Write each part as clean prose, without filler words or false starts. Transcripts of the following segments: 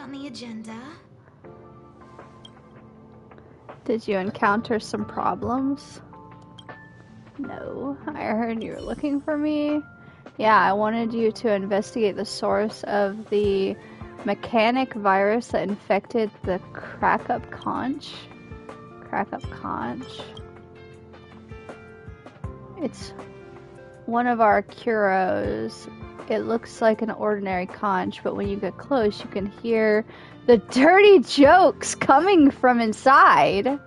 on the agenda? Did you encounter some problems? No. I heard you were looking for me. Yeah, I wanted you to investigate the source of the mechanic virus that infected the crack-up conch. Crack-up conch. It's one of our curos. It looks like an ordinary conch, but when you get close, you can hear the dirty jokes coming from inside.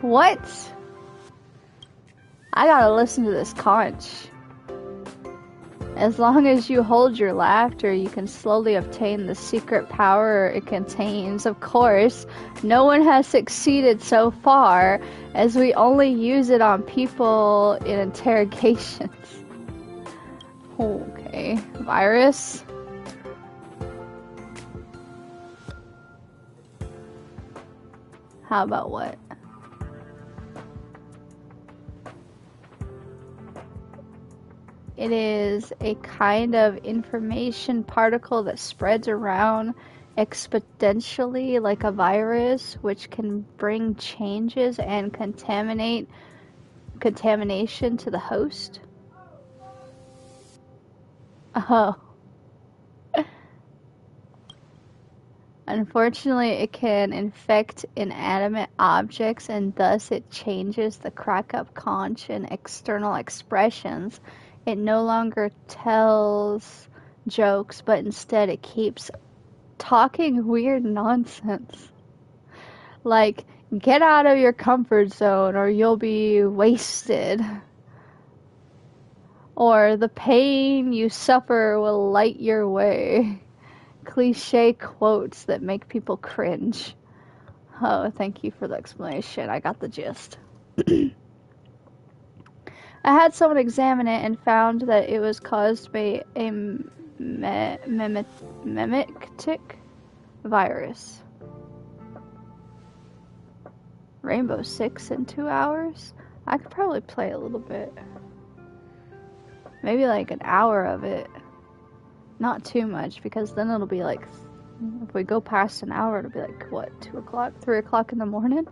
What? I gotta listen to this conch. As long as you hold your laughter, you can slowly obtain the secret power it contains. Of course, no one has succeeded so far, as we only use it on people in interrogations. Okay, virus. How about what? It is a kind of information particle that spreads around exponentially like a virus, which can bring changes and contamination to the host. Oh. Unfortunately, it can infect inanimate objects, and thus it changes the crack-up conch and external expressions. It no longer tells jokes, but instead it keeps talking weird nonsense. Like, get out of your comfort zone or you'll be wasted. Or the pain you suffer will light your way. Cliche quotes that make people cringe. Oh, thank you for the explanation. I got the gist. I had someone examine it and found that it was caused by a mimitic virus. Rainbow Six in 2 hours? I could probably play a little bit. Maybe like an hour of it. Not too much, because then it'll be like, if we go past an hour, it'll be like, what, 2 o'clock, 3 o'clock in the morning?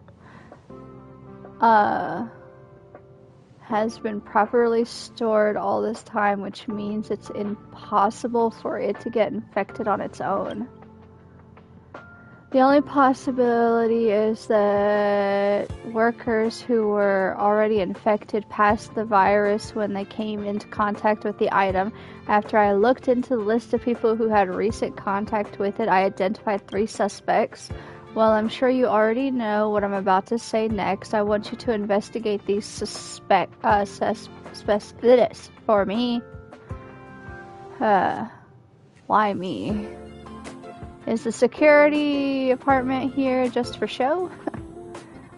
Has been properly stored all this time, which means it's impossible for it to get infected on its own. The only possibility is that workers who were already infected passed the virus when they came into contact with the item. After I looked into the list of people who had recent contact with it, I identified 3 suspects. Well, I'm sure you already know what I'm about to say next. I want you to investigate these suspects for me. Why me? Is the security apartment here just for show?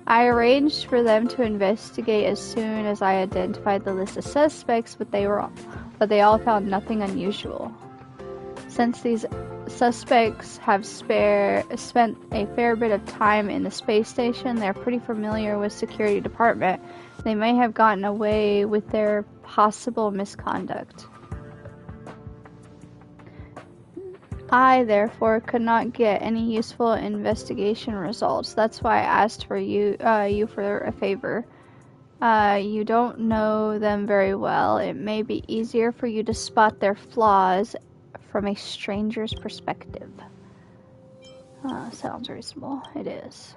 I arranged for them to investigate as soon as I identified the list of suspects, but they all found nothing unusual. Since these suspects have spent a fair bit of time in the space station, they're pretty familiar with security department. They may have gotten away with their possible misconduct. I, therefore, could not get any useful investigation results. That's why I asked for you for a favor. You don't know them very well. It may be easier for you to spot their flaws from a stranger's perspective. Sounds reasonable. It is.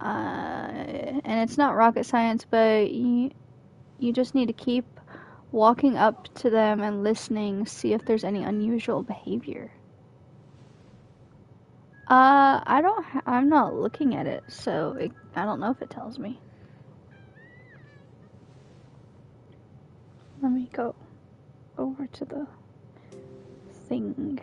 And it's not rocket science, but you just need to keep walking up to them and listening, see if there's any unusual behavior. I'm not looking at it, so I don't know if it tells me. Let me go over to the thing.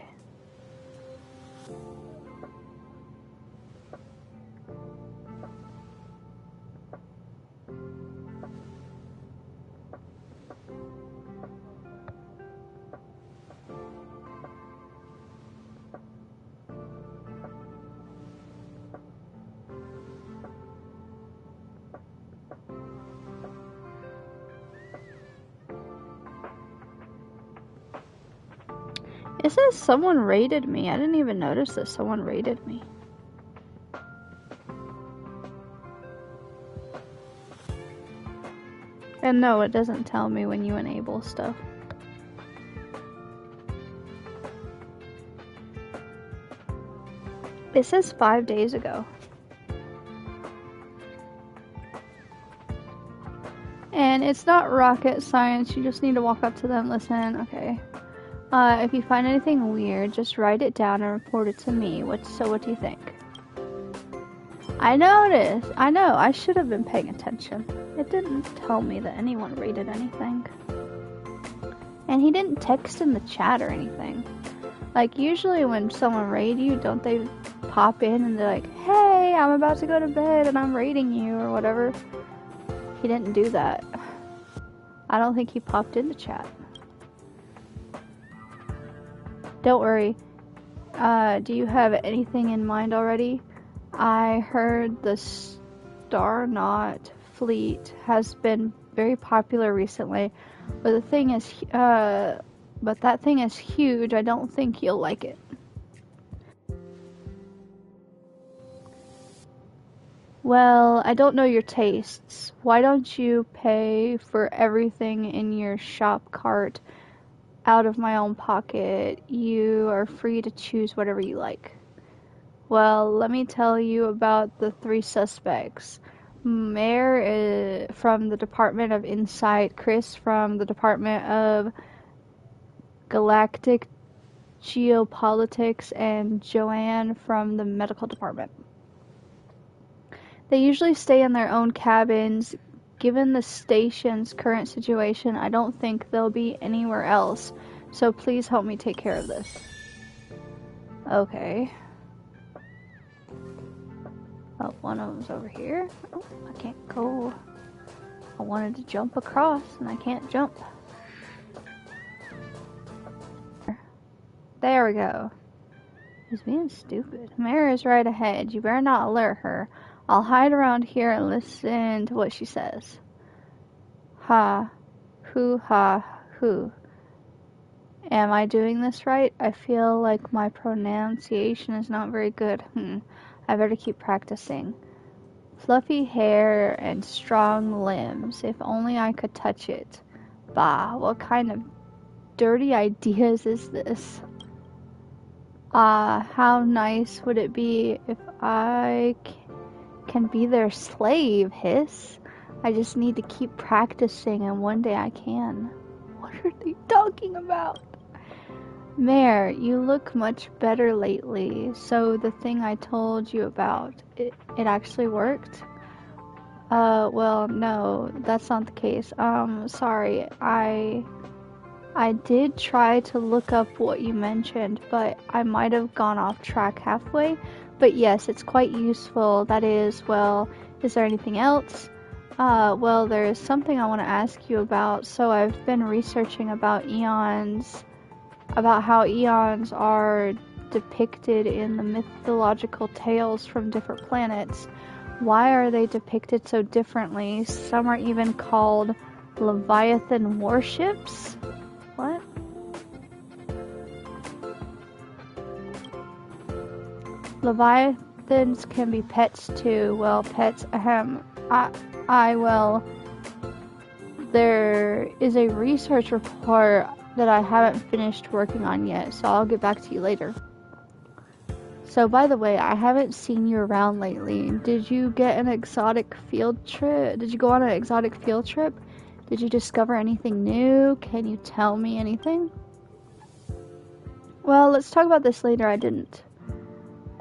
It says someone raided me. I didn't even notice that someone raided me. And no, it doesn't tell me when you enable stuff. It says 5 days ago. And it's not rocket science, you just need to walk up to them, listen, okay. If you find anything weird, just write it down and report it to me. What do you think? I noticed. I know, I should have been paying attention. It didn't tell me that anyone raided anything. And he didn't text in the chat or anything. Like, usually when someone raid you, don't they pop in and they're like, hey, I'm about to go to bed and I'm raiding you or whatever. He didn't do that. I don't think he popped in the chat. Don't worry. Do you have anything in mind already? I heard the Star Knot fleet has been very popular recently, but the thing is, but that thing is huge. I don't think you'll like it. Well, I don't know your tastes. Why don't you pay for everything in your shop cart out of my own pocket? You are free to choose whatever you like. Well, let me tell you about the 3 suspects. Mayor from the Department of Insight, Chris from the Department of Galactic Geopolitics, and Joanne from the Medical Department. They usually stay in their own cabins. Given the station's current situation, I don't think they'll be anywhere else. So please help me take care of this. Okay. Oh, one of them's over here. Oh, I can't go. I wanted to jump across and I can't jump. There we go. He's being stupid. Mary is right ahead. You better not alert her. I'll hide around here and listen to what she says. Ha. Hoo ha hoo. Am I doing this right? I feel like my pronunciation is not very good. I better keep practicing. Fluffy hair and strong limbs. If only I could touch it. Bah, what kind of dirty ideas is this? How nice would it be if I can be their slave, hiss. I just need to keep practicing and one day I can. What are they talking about? Mare, you look much better lately. So the thing I told you about, it actually worked? Well, no, that's not the case. Sorry, I did try to look up what you mentioned, but I might have gone off track halfway. But yes, it's quite useful. That is, well, is there anything else? Well, there is something I want to ask you about. So I've been researching about eons, about how eons are depicted in the mythological tales from different planets. Why are they depicted so differently? Some are even called Leviathan warships. What? Leviathans can be pets too. Well, pets, well, there is a research report that I haven't finished working on yet, so I'll get back to you later. So, by the way, I haven't seen you around lately. Did you get an exotic field trip? Did you go on an exotic field trip? Did you discover anything new? Can you tell me anything? Well, let's talk about this later. I didn't.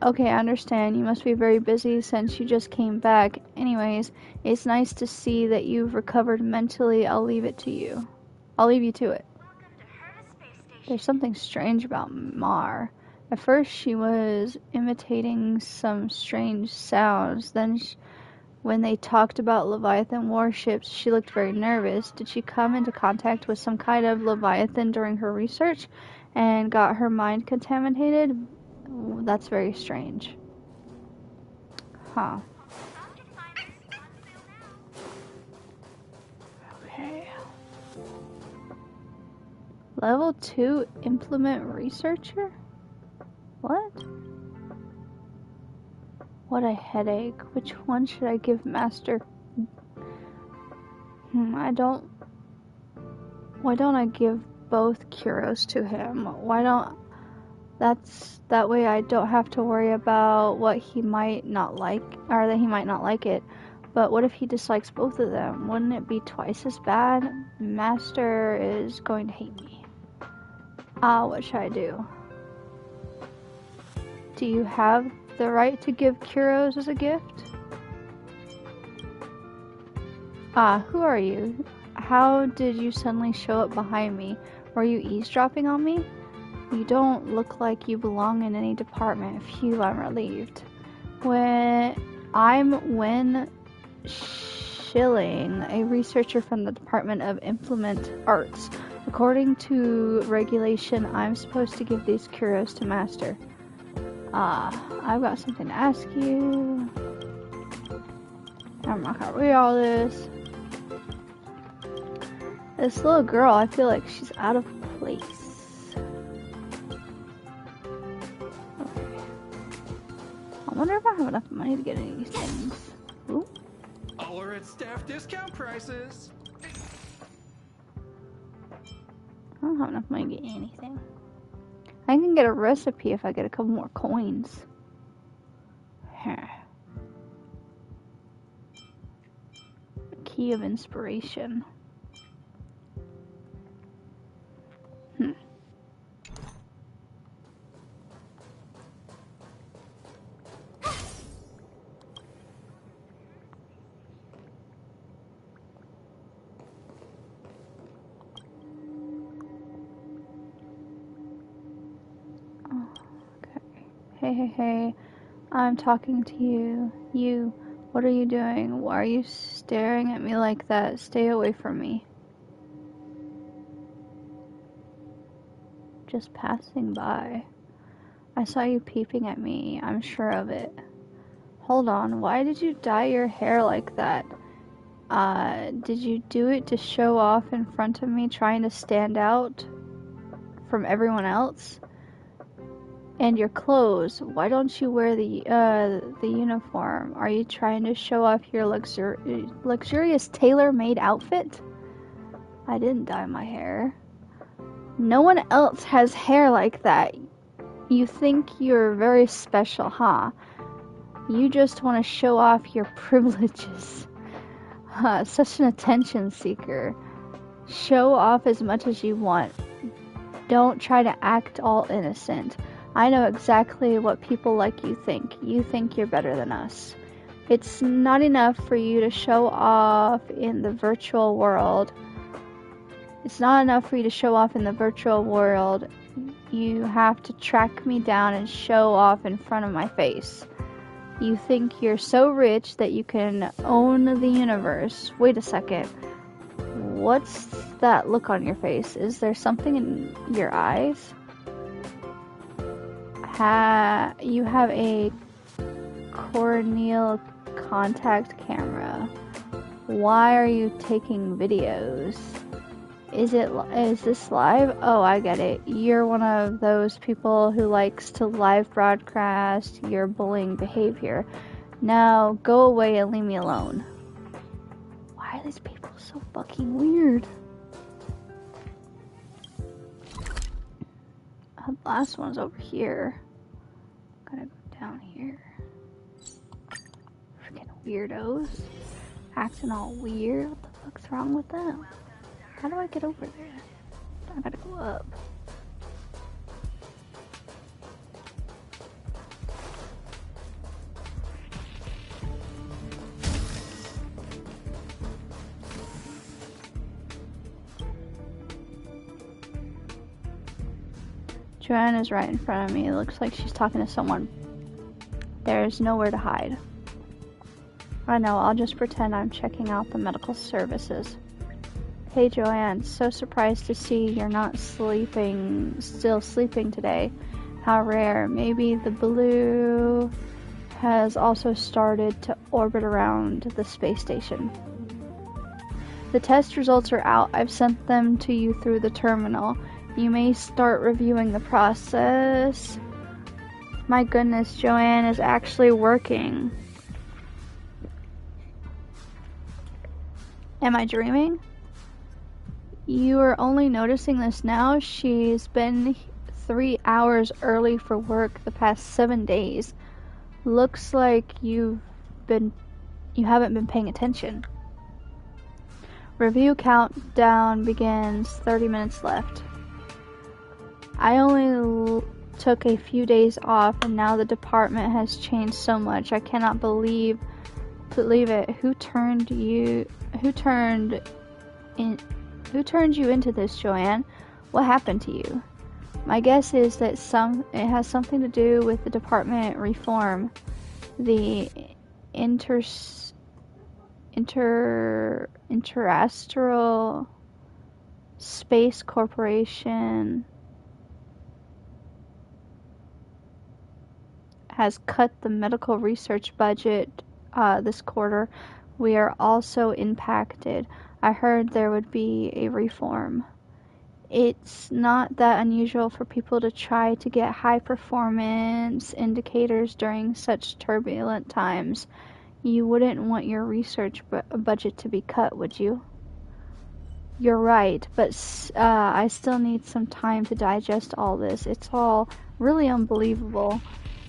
Okay, I understand. You must be very busy since you just came back. Anyways, it's nice to see that you've recovered mentally. I'll leave it to you. I'll leave you to it. There's something strange about Mar. At first, she was imitating some strange sounds. Then, when they talked about Leviathan warships, she looked very nervous. Did she come into contact with some kind of Leviathan during her research and got her mind contaminated? That's very strange. Huh. Okay. Level 2 implement researcher? What? What a headache. Which one should I give Master? Why don't I give both Kuros to him? That way I don't have to worry about what he might not like, or that he might not like it. But what if he dislikes both of them? Wouldn't it be twice as bad? Master is going to hate me. What should I do? Do you have the right to give Kuros as a gift? Who are you? How did you suddenly show up behind me? Were you eavesdropping on me? You don't look like you belong in any department. Phew, I'm relieved. Wen Schilling, a researcher from the Department of Implement Arts. According to regulation, I'm supposed to give these Kuros to Master. I've got something to ask you. I'm not gonna read all this. This little girl, I feel like she's out of place. Okay. I wonder if I have enough money to get any of these things. Ooh. All are at staff discount prices. I don't have enough money to get anything. I can get a recipe if I get a couple more coins. Key of inspiration. Hey, I'm talking to you. You, what are you doing? Why are you staring at me like that? Stay away from me. Just passing by. I saw you peeping at me, I'm sure of it. Hold on, why did you dye your hair like that? Did you do it to show off in front of me, trying to stand out from everyone else? And your clothes, why don't you wear the uniform? Are you trying to show off your luxurious tailor-made outfit? I didn't dye my hair. No one else has hair like that. You think you're very special, huh? You just want to show off your privileges. Such an attention seeker. Show off as much as you want. Don't try to act all innocent. I know exactly what people like you think. You think you're better than us. It's not enough for you to show off in the virtual world. You have to track me down and show off in front of my face. You think you're so rich that you can own the universe. Wait a second. What's that look on your face? Is there something in your eyes? You have a corneal contact camera. Why are you taking videos? Is this live? Oh, I get it. You're one of those people who likes to live broadcast your bullying behavior. Now go away and leave me alone. Why are these people so fucking weird? The last one's over here. Gotta go down here. Freaking weirdos. Acting all weird. What the fuck's wrong with them? How do I get over there? I gotta go up. Joanne is right in front of me. It looks like she's talking to someone. There's nowhere to hide. I know, I'll just pretend I'm checking out the medical services. Hey Joanne, so surprised to see you're not still sleeping today. How rare. Maybe the blue has also started to orbit around the space station. The test results are out. I've sent them to you through the terminal. You may start reviewing the process. My goodness, Joanne is actually working. Am I dreaming? You are only noticing this now. She's been 3 hours early for work the past 7 days. Looks like you haven't been paying attention. Review countdown begins. 30 minutes left. I only took a few days off, and now the department has changed so much. I cannot believe it. Who turned you into this, Joanne? What happened to you? My guess is that it has something to do with the department reform. The Interastral Space Corporation has cut the medical research budget this quarter. We are also impacted. I heard there would be a reform. It's not that unusual for people to try to get high performance indicators during such turbulent times. You wouldn't want your research budget to be cut, would you? You're right, but I still need some time to digest all this. It's all really unbelievable.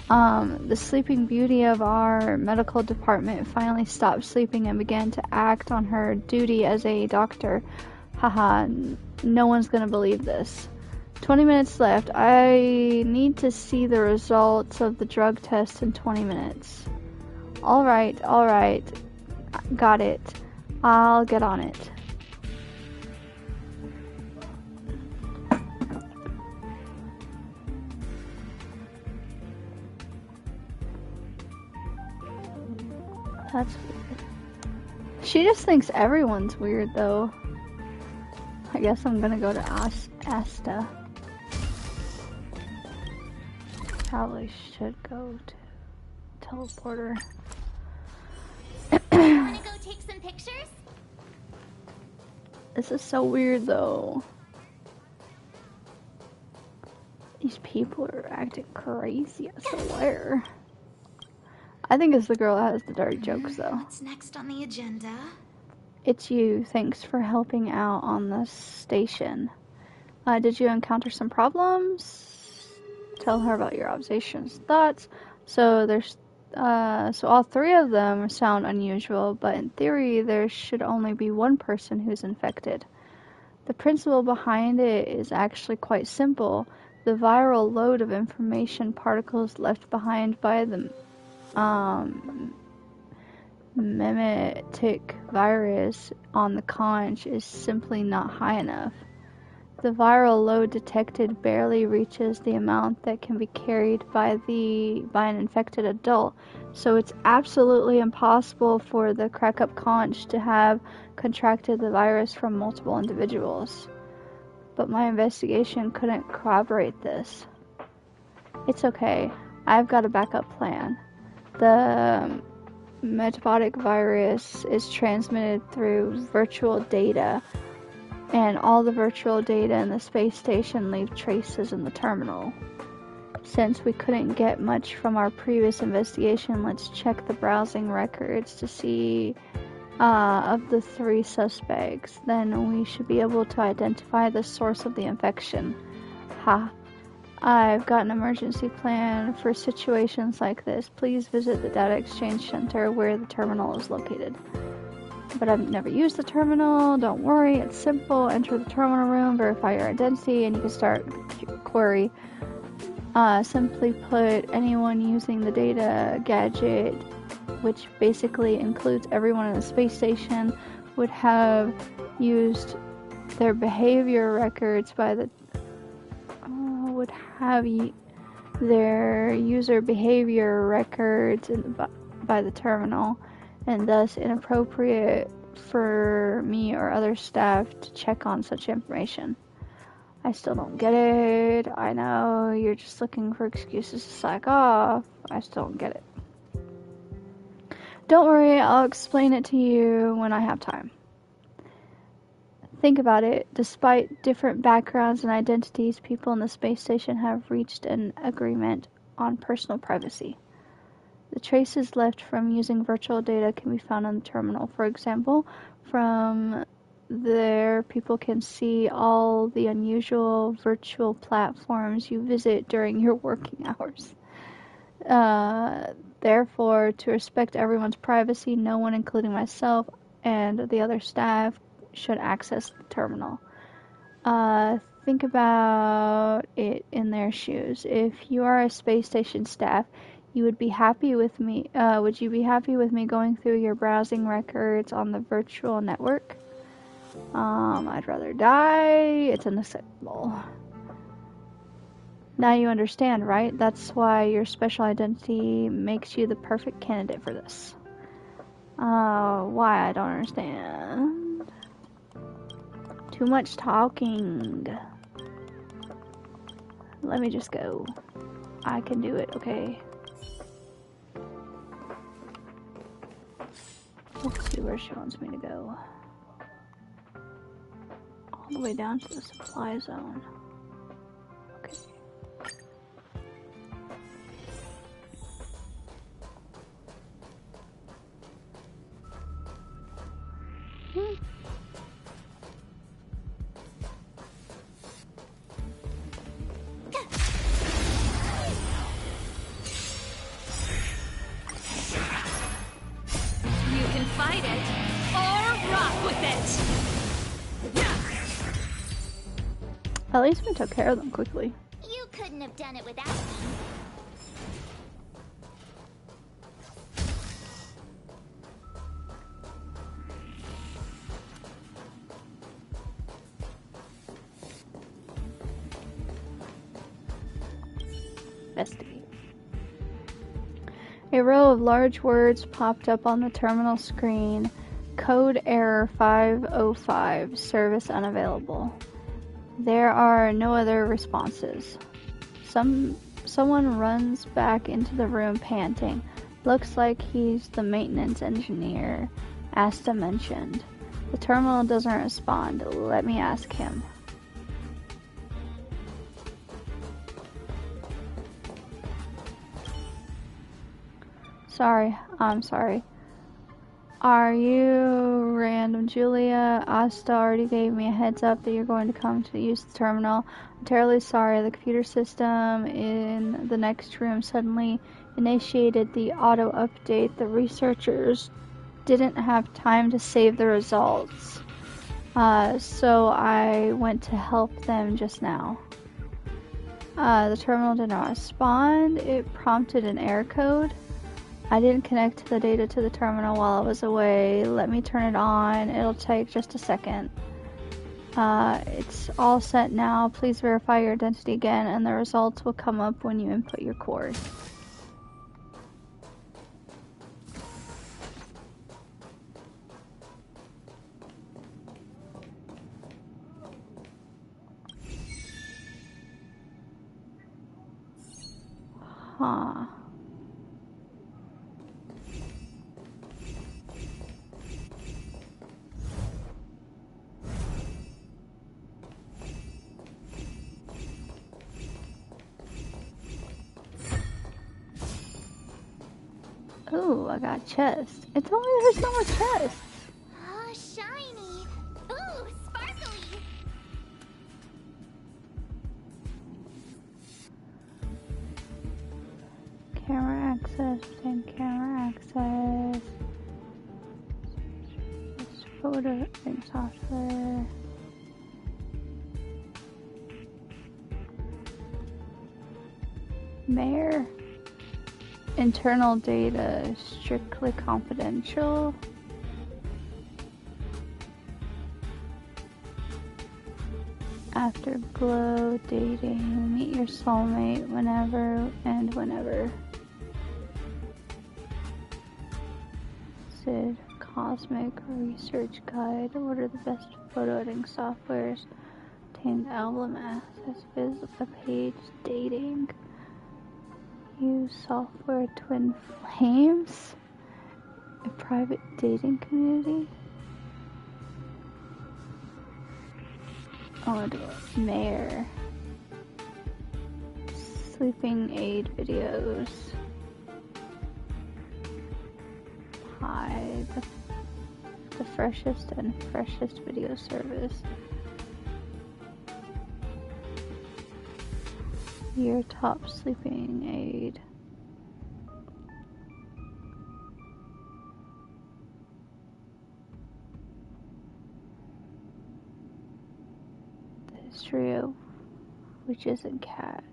The sleeping beauty of our medical department finally stopped sleeping and began to act on her duty as a doctor. Haha, no one's gonna believe this. 20 minutes left. I need to see the results of the drug test in 20 minutes. Alright. Got it. I'll get on it. That's weird. She just thinks everyone's weird, though. I guess I'm gonna go to Asta. Probably should go to teleporter. Wanna go take some pictures? This is so weird, though. These people are acting crazy, I swear. I think it's the girl that has the dirty jokes, though. What's next on the agenda? It's you. Thanks for helping out on the station. Did you encounter some problems? Tell her about your observations, thoughts. So all 3 of them sound unusual, but in theory, there should only be one person who's infected. The principle behind it is actually quite simple. The viral load of information particles left behind by the mimetic virus on the conch is simply not high enough. The viral load detected barely reaches the amount that can be carried by an infected adult, so it's absolutely impossible for the crack-up conch to have contracted the virus from multiple individuals. But my investigation couldn't corroborate this. It's okay. I've got a backup plan. The metabolic virus is transmitted through virtual data, and all the virtual data in the space station leave traces in the terminal. Since we couldn't get much from our previous investigation, let's check the browsing records to see of the 3 suspects. Then we should be able to identify the source of the infection. I've got an emergency plan for situations like this. Please visit the data exchange center where the terminal is located. But I've never used the terminal. Don't worry, it's simple. Enter the terminal room, verify your identity, and you can start query. Simply put, anyone using the data gadget, which basically includes everyone in the space station, would have used their behavior records their user behavior records by the terminal, and thus inappropriate for me or other staff to check on such information. I still don't get it. I know you're just looking for excuses to slack off. I still don't get it. Don't worry, I'll explain it to you when I have time. Think about it. Despite different backgrounds and identities, people in the space station have reached an agreement on personal privacy. The traces left from using virtual data can be found on the terminal. For example, from there, people can see all the unusual virtual platforms you visit during your working hours. Therefore, to respect everyone's privacy, no one, including myself and the other staff, should access the terminal. Think about it in their shoes. If you are a space station staff, you would be happy with me. Would you be happy with me going through your browsing records on the virtual network? I'd rather die. It's unacceptable. Now you understand, right? That's why your special identity makes you the perfect candidate for this. Why? I don't understand. Too much talking. Let me just go. I can do it, okay? Let's see where she wants me to go. All the way down to the supply zone. Okay. You can fight it or rock with it. At least we took care of them quickly. You couldn't have done it without me. Investigate. A row of large words popped up on the terminal screen. Code error 505. Service unavailable. There are no other responses. Someone runs back into the room panting. Looks like he's the maintenance engineer Asta mentioned. The terminal doesn't respond. Let me ask him. I'm sorry. Are you random Julia? Asta already gave me a heads up that you're going to come to use the terminal. I'm terribly sorry. The computer system in the next room suddenly initiated the auto update. The researchers didn't have time to save the results. So I went to help them just now. The terminal did not respond. It prompted an error code. I didn't connect the data to the terminal while I was away. Let me turn it on. It'll take just a second. It's all set now. Please verify your identity again, and the results will come up when you input your code. Huh. Ooh, I got chest. It told me there's no more chests. Oh, shiny. Ooh, sparkly. Camera access, obtain camera access. This photo editing software. Mayor. Internal data strictly confidential. Afterglow dating. Meet your soulmate whenever and whenever. Sid Cosmic Research Guide. What are the best photo editing softwares? Obtained album access. Visit the page. Dating. Use software. Twin Flames. A private dating community. Oh, Mayor. Sleeping aid videos. Hi, the freshest and freshest video service. Your top sleeping aid. The history of witches and cats.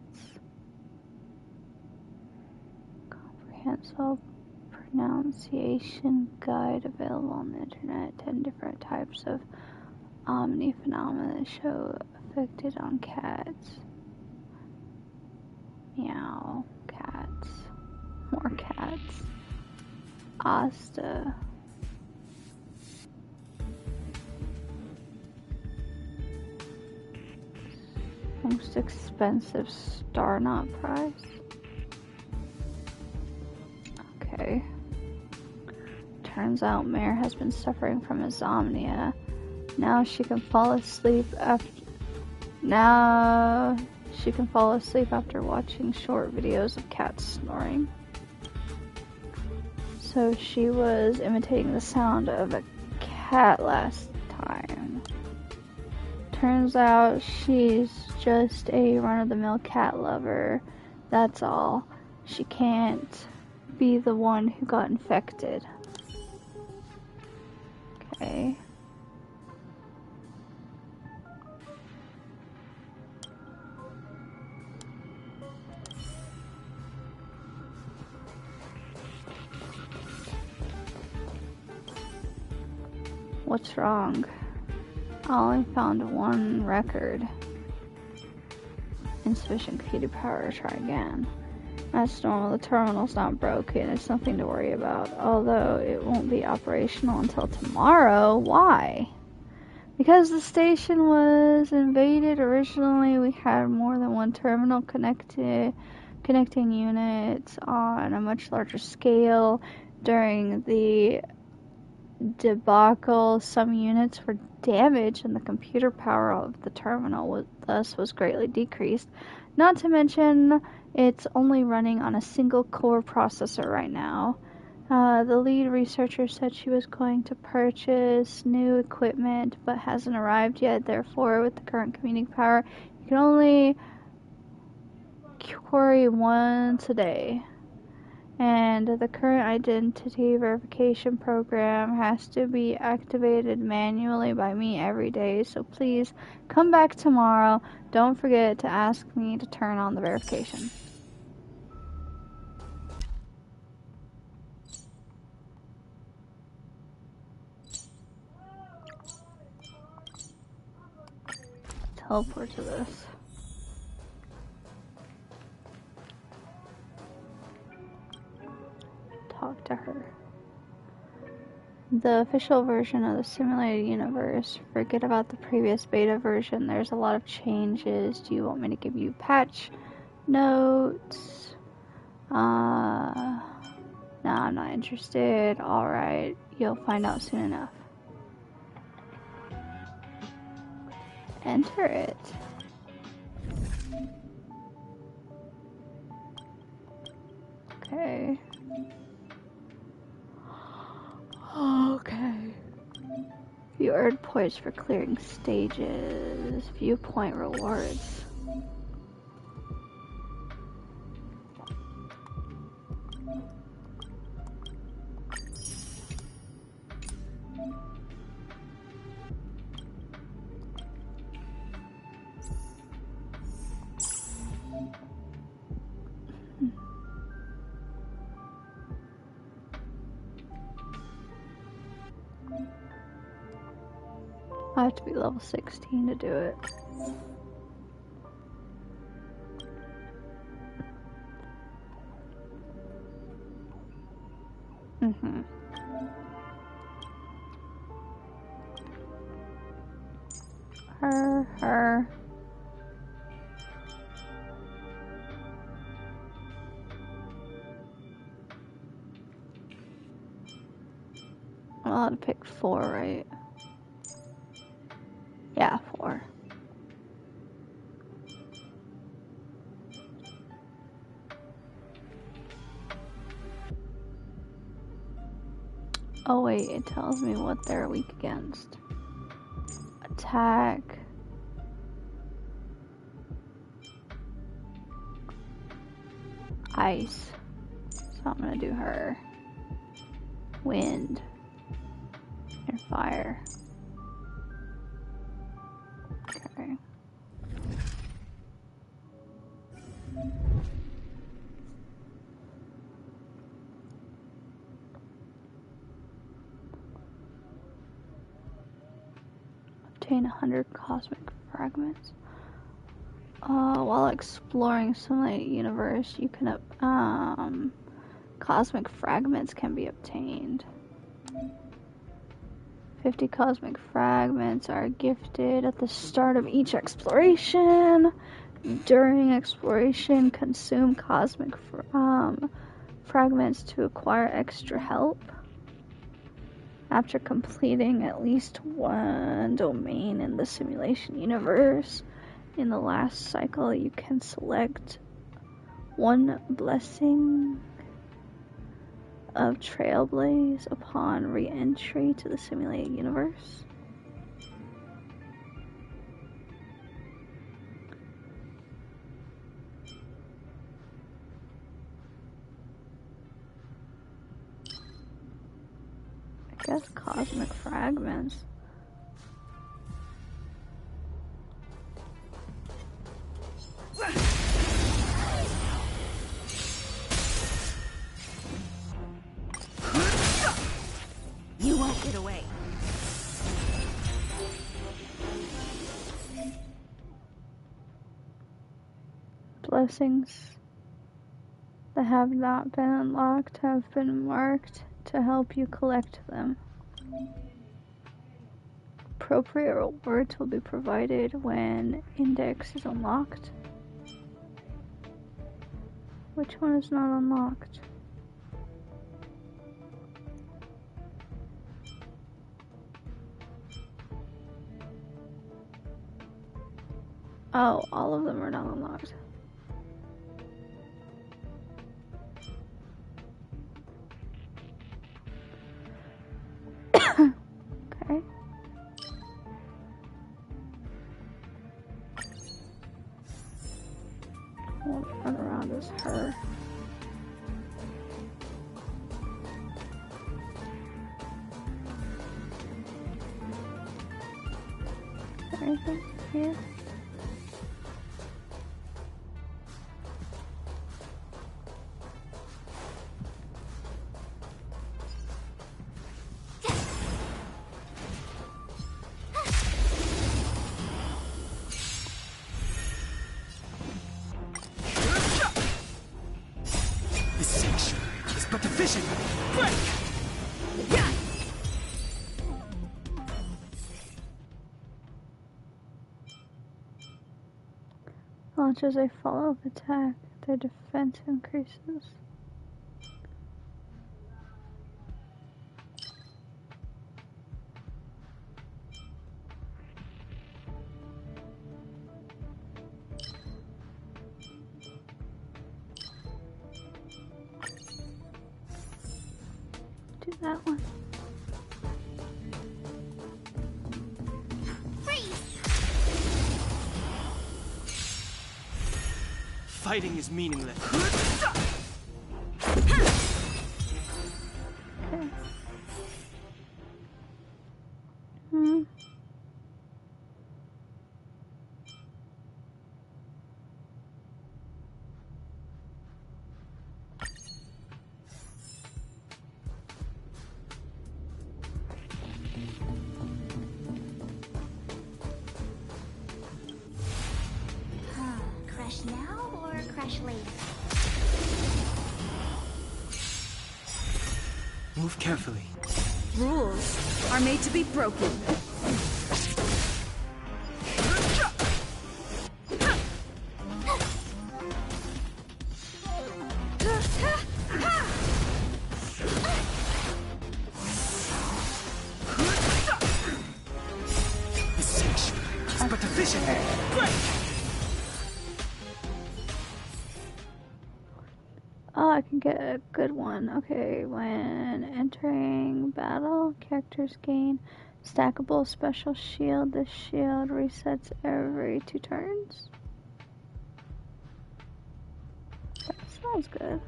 Comprehensive pronunciation guide available on the internet. 10 different types of omni phenomena show affected on cats. Meow. Cats. More cats. Asta. Most expensive star knot prize. Okay. Turns out Mare has been suffering from insomnia. Now she can fall asleep after watching short videos of cats snoring. So she was imitating the sound of a cat last time. Turns out she's just a run-of-the-mill cat lover. That's all. She can't be the one who got infected. Okay. What's wrong? I only found one record. Insufficient computer power. Try again. That's normal. The terminal's not broken. It's nothing to worry about. Although it won't be operational until tomorrow. Why? Because the station was invaded. Originally, we had more than one terminal connecting units on a much larger scale. During the debacle, some units were damaged and the computer power of the terminal thus was greatly decreased. Not to mention, it's only running on a single core processor right now. The lead researcher said she was going to purchase new equipment but hasn't arrived yet. Therefore, with the current computing power, you can only query once a day. And the current identity verification program has to be activated manually by me every day. So please come back tomorrow. Don't forget to ask me to turn on the verification. Teleport to this. Talk to her. The official version of the simulated universe. Forget about the previous beta version. There's a lot of changes. Do you want me to give you patch notes? No, I'm not interested. Alright, you'll find out soon enough. Enter it. Okay. Okay. You earned points for clearing stages. Viewpoint rewards. I have to be level 16 to do it. Her. I'm allowed to pick 4, right? Yeah, 4. Oh wait, it tells me what they're weak against. Attack. Ice. So I'm gonna do her. Wind. And fire. Okay. Obtain 100 cosmic fragments. While exploring Simulate Universe, you can cosmic fragments can be obtained. 50 cosmic fragments are gifted at the start of each exploration. During exploration, consume cosmic fragments to acquire extra help. After completing at least one domain in the simulation universe, in the last cycle you can select one blessing of Trailblaze upon re-entry to the simulated universe. I guess cosmic fragments. You won't get away. Blessings that have not been unlocked have been marked to help you collect them. Appropriate rewards will be provided when index is unlocked. Which one is not unlocked? Oh, all of them are not unlocked. Okay. Won't run around as her. Is there anything here? Launches a follow-up attack. Their defense increases. Do that one. Fighting is meaningless. Okay. Crash now or crash later? Move carefully. Rules are made to be broken. The sanctuary is but a vision. Break! Oh, I can get a good one. Okay, when entering battle, characters gain stackable special shield. This shield resets every 2 turns. That sounds good.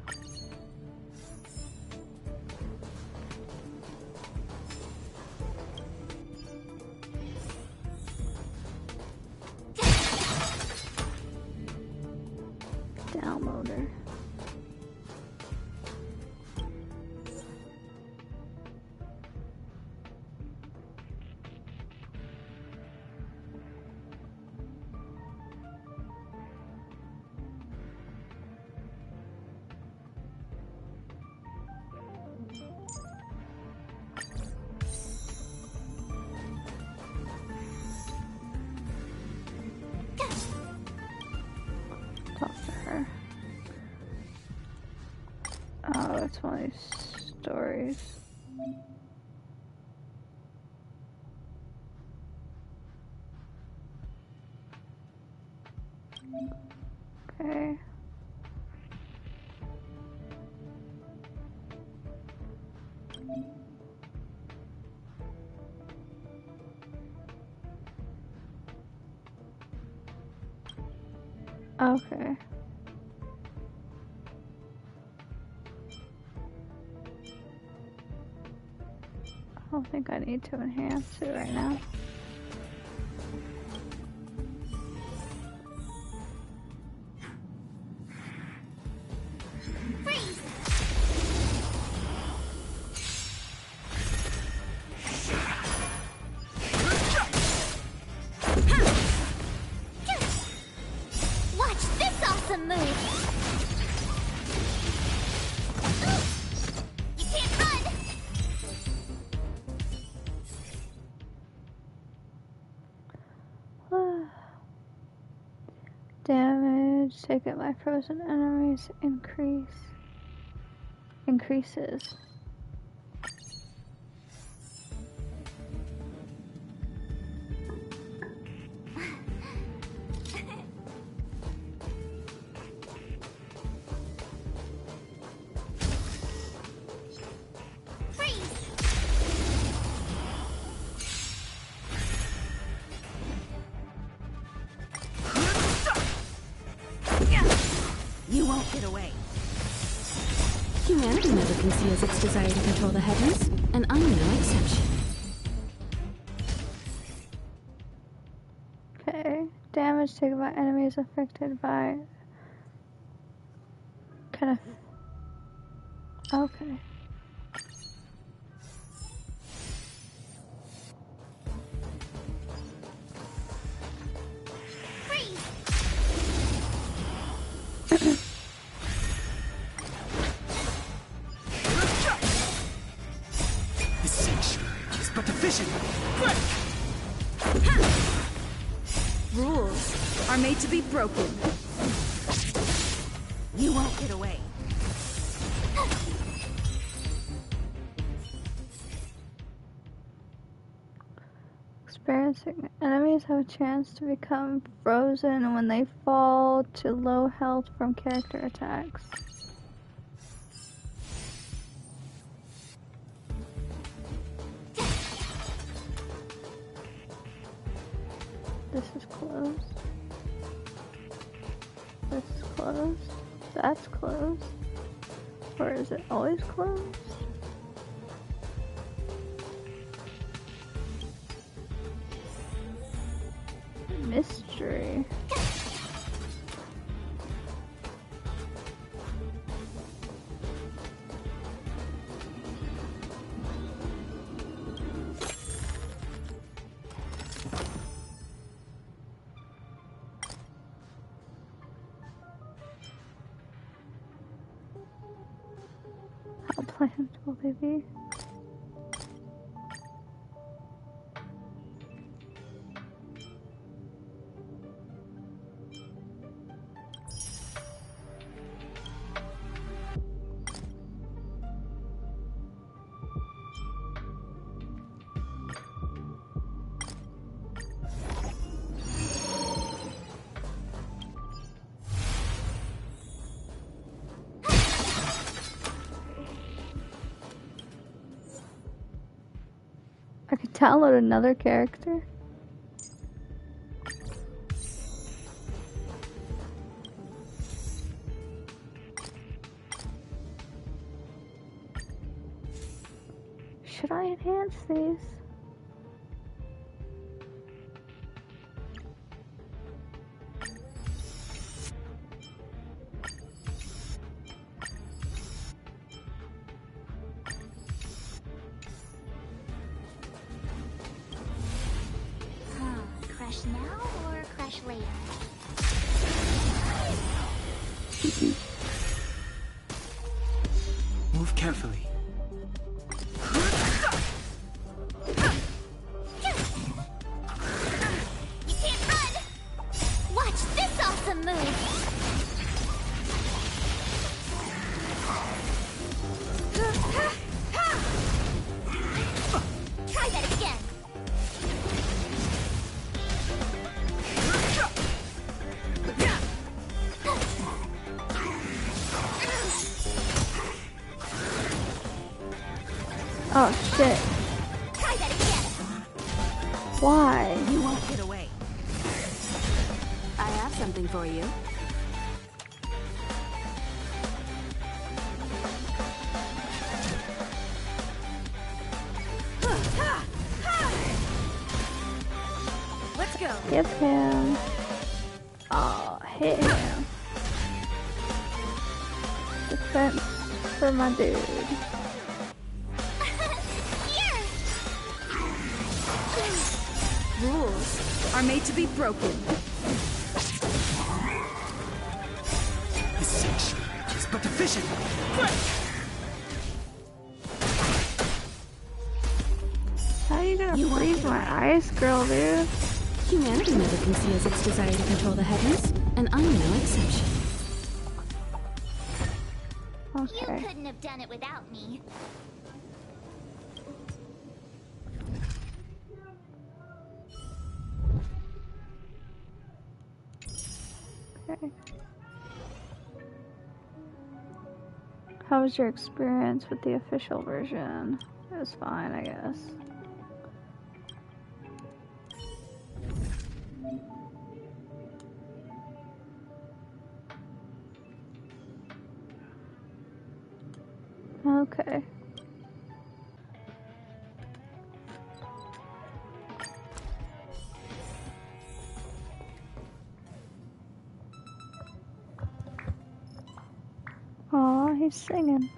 Downloader. Talk to her. Oh, that's one of these stories. Okay. Okay. I don't think I need to enhance it right now. Watch this awesome move! You can't run! Damage taken by frozen enemies increases. You won't get away. Humanity never conceals its desire to control the heavens, and I'm no exception. Okay. Damage taken by enemies affected by kind of. Okay. The sanctuary is but a vision. Break! Rules are made to be broken. You won't get away. Experiencing enemies have a chance to become frozen when they fall to low health from character attacks. This is closed. This is closed. That's closed. Or is it always closed? Mystery. How planned will they be? I could download another character. Should I enhance these? Crash now or crash later? Move carefully. You can't run! Watch this awesome move! Try that again! Oh shit. Try that again! Why? You won't get away. I have something for you. Let's go. Give him. Oh, hit him. Defense for my dude. Here! Rules are made to be broken. This sanctuary is but efficient. How are you gonna freeze my ice, girl, dude? Humanity never conceals its desire to control the heavens, and I'm no exception. You Okay. couldn't have done it without me. Okay. How was your experience with the official version? It was fine, I guess. Okay. Aw, he's singing.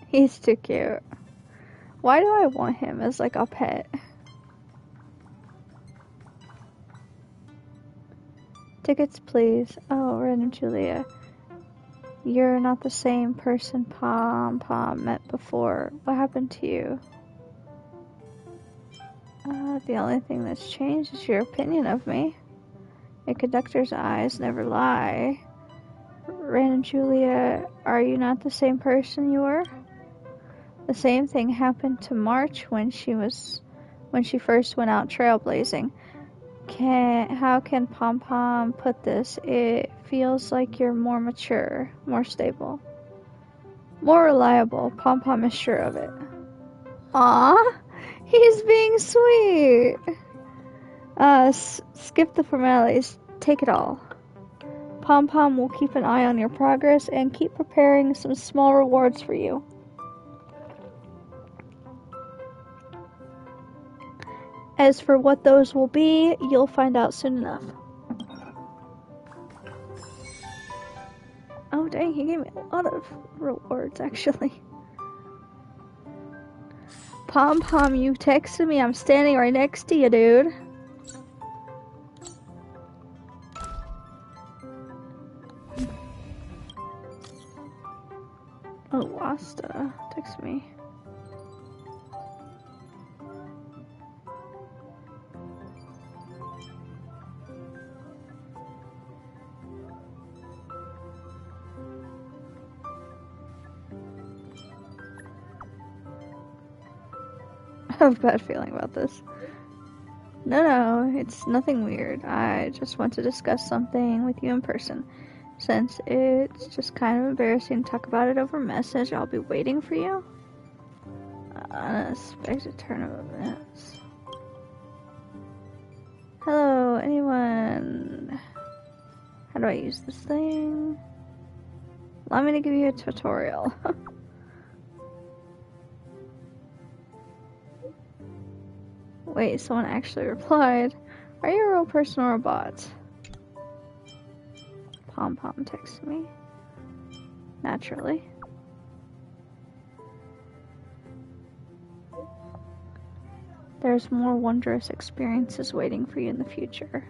He's too cute. Why do I want him as like a pet? Tickets, please. Oh, Ren and Julia. You're not the same person Pom met before. What happened to you? The only thing that's changed is your opinion of me. A conductor's eyes never lie. Ren and Julia, are you not the same person you were? The same thing happened to March when she first went out trailblazing. How can Pom Pom put this? It feels like you're more mature, more stable, more reliable. Pom Pom is sure of it. Aww, he's being sweet. Skip the formalities. Take it all. Pom Pom will keep an eye on your progress and keep preparing some small rewards for you. As for what those will be, you'll find out soon enough. Oh dang, he gave me a lot of rewards actually. Pom Pom, you texted me. I'm standing right next to you, dude. Oh, Wasta, text me. I have a bad feeling about this. No, it's nothing weird. I just want to discuss something with you in person. Since it's just kind of embarrassing to talk about it over message, I'll be waiting for you. Unexpected turn of events. Hello, anyone? How do I use this thing? Allow me to give you a tutorial. Wait, someone actually replied. Are you a real person or a bot? Pom Pom texted me. Naturally. There's more wondrous experiences waiting for you in the future.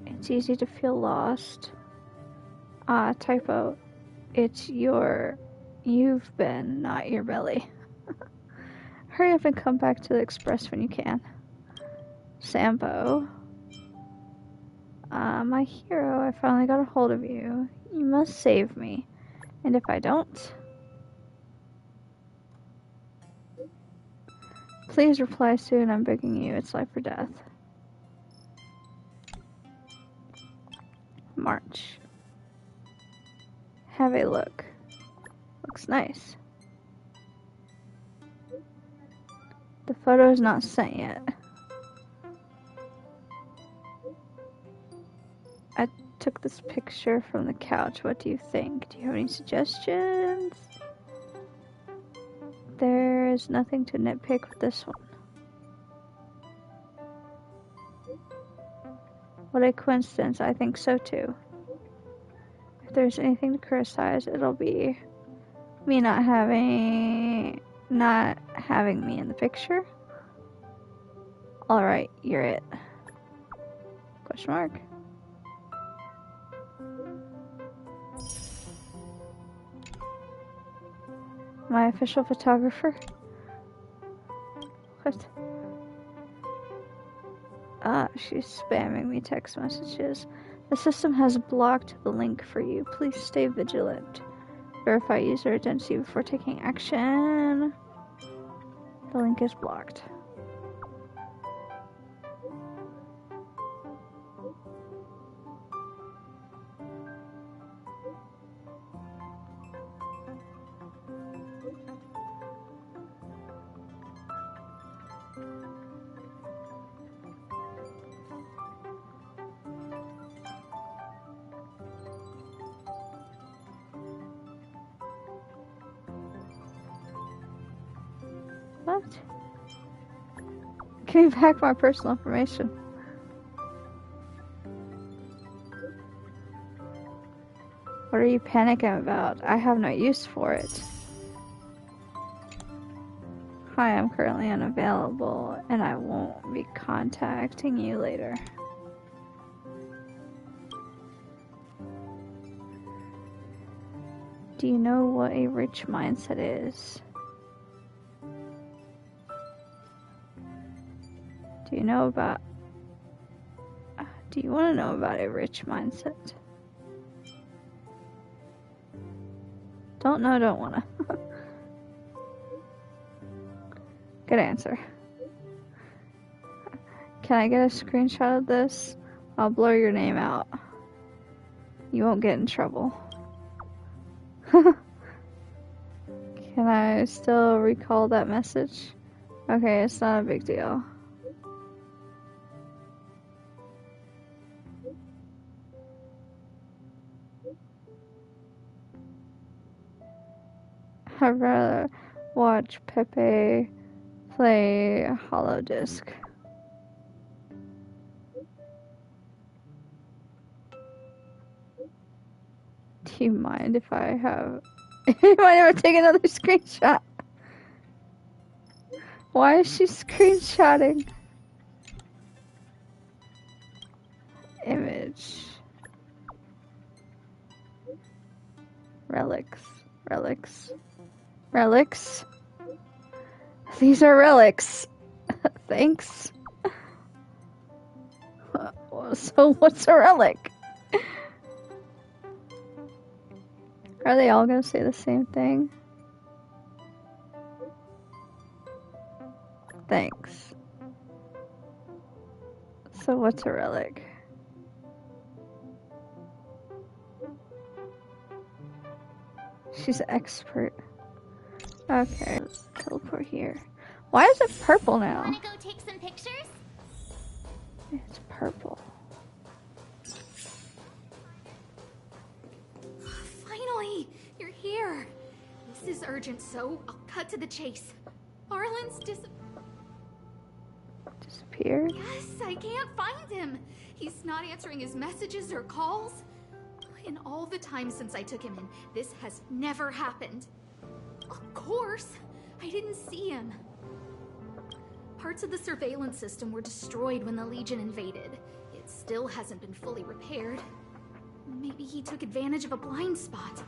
It's easy to feel lost. Typo. It's you've been, not your belly. Hurry up and come back to the express when you can. Sampo. My hero, I finally got a hold of you. You must save me. And if I don't... Please reply soon, I'm begging you. It's life or death. March. Have a look. Looks nice. The photo is not sent yet. I took this picture from the couch. What do you think? Do you have any suggestions? There's nothing to nitpick with this one. What a coincidence. I think so too. If there's anything to criticize, it'll be me not having me in the picture. Alright, you're it. Question mark. My official photographer? What? She's spamming me text messages. The system has blocked the link for you. Please stay vigilant. Verify user identity before taking action. The link is blocked. What? Give me back my personal information. What are you panicking about? I have no use for it. Hi, I'm currently unavailable, and I won't be contacting you later. Do you know what a rich mindset is? Do you want to know about a rich mindset? Don't know, don't wanna. Good answer. Can I get a screenshot of this? I'll blur your name out. You won't get in trouble. Can I still recall that message? Okay, it's not a big deal. I'd rather watch Pepe play Hollow Disc. Do you mind if I have... You might ever take another screenshot. Why is she screenshotting? Image. Relics. Relics. These are relics. Thanks. So what's a relic? Are they all gonna say the same thing? Thanks. So what's a relic? She's an expert. Okay, let's teleport here. Why is it purple now? Wanna go take some pictures? It's purple. Finally! You're here! This is urgent, so I'll cut to the chase. Arlen's Disappeared? Yes, I can't find him! He's not answering his messages or calls. In all the time since I took him in, this has never happened. Of course! I didn't see him. Parts of the surveillance system were destroyed when the Legion invaded. It still hasn't been fully repaired. Maybe he took advantage of a blind spot.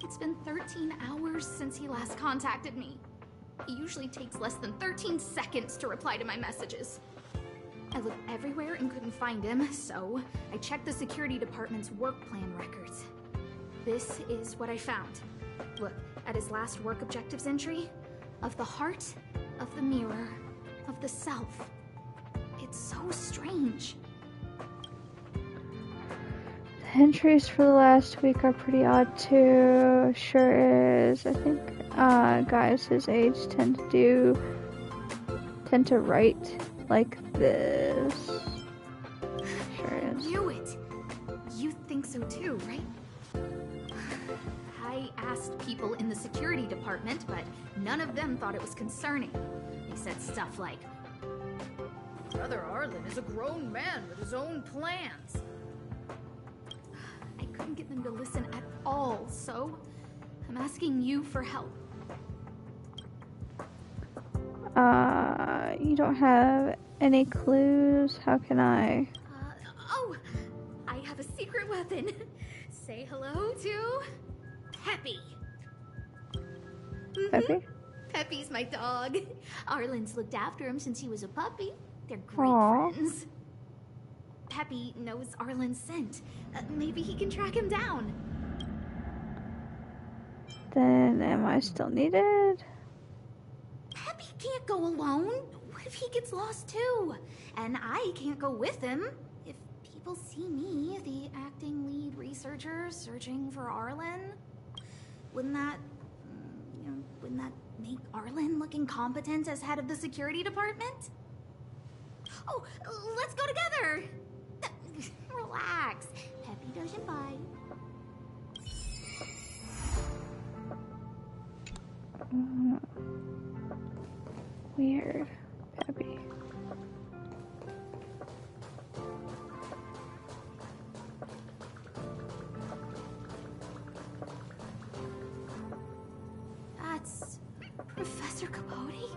It's been 13 hours since he last contacted me. He usually takes less than 13 seconds to reply to my messages. I looked everywhere and couldn't find him, so I checked the security department's work plan records. This is what I found. Look at his last work objectives entry. Of the heart, of the mirror, of the self. It's so strange. The entries for the last week are pretty odd too. Sure is. I think guys his age tend to write like this. Sure is. Knew it. You think so too, right? I asked people in the security department, but none of them thought it was concerning. They said stuff like, Brother Arlen is a grown man with his own plans. I couldn't get them to listen at all, so I'm asking you for help. You don't have any clues? How can I? Oh, I have a secret weapon. Say hello to Peppy. Peppy? Peppy's my dog. Arlen's looked after him since he was a puppy. They're great Aww. friends. Peppy knows Arlen's scent. Maybe he can track him down. Then am I still needed? Peppy can't go alone. What if he gets lost too? And I can't go with him. If people see me, the acting lead researcher, searching for Arlen, wouldn't that make Arlen look incompetent as head of the security department? Oh, let's go together. Relax. Peppy doesn't bite. Weird. Peppy. That's Professor Capote?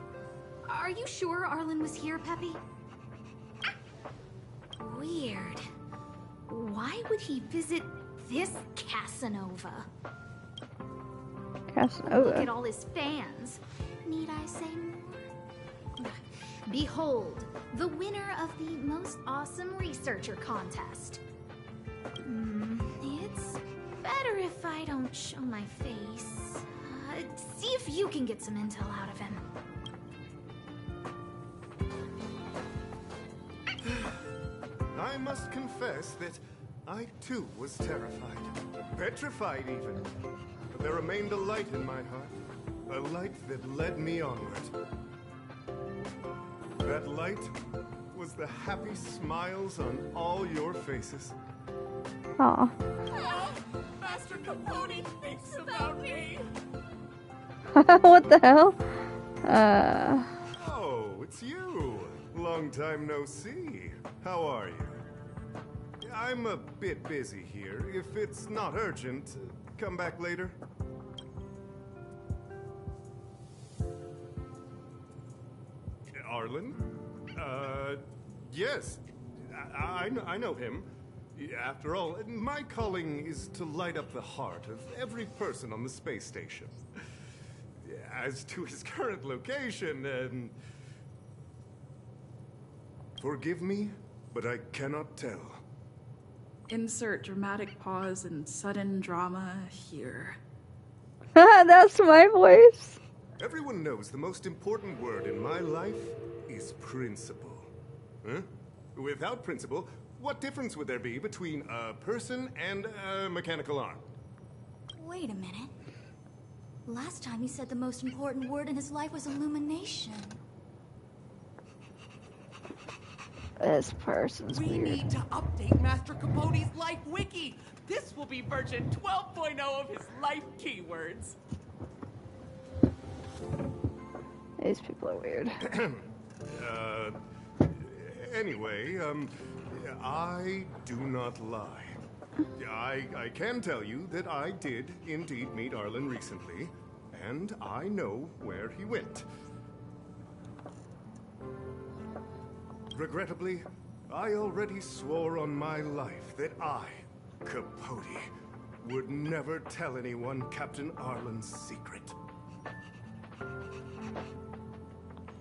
Are you sure Arlen was here, Peppy? Weird. Why would he visit this Casanova? Look Casanova. at all his fans. Need I say more? Behold, the winner of the most awesome researcher contest. It's better if I don't show my face. See if you can get some intel out of him. I must confess that I too was terrified. Petrified even. But there remained a light in my heart. A light that led me onward. That light was the happy smiles on all your faces. Aw. Master Capote thinks about me. What the hell? Oh, it's you. Long time no see. How are you? I'm a bit busy here. If it's not urgent, come back later. Arlen? Yes. I know him. After all, my calling is to light up the heart of every person on the space station. As to his current location, forgive me, but I cannot tell. Insert dramatic pause and sudden drama here. That's my voice. Everyone knows the most important word in my life is principle. Huh? Without principle, what difference would there be between a person and a mechanical arm? Wait a minute. Last time he said the most important word in his life was illumination. This person's We weird. need to update Master Capote's life wiki. This will be version 12.0 of his life keywords. These people are weird. Anyway, I do not lie. I can tell you that I did indeed meet Arlen recently, and I know where he went. Regrettably, I already swore on my life that I, Capote, would never tell anyone Captain Arlen's secret.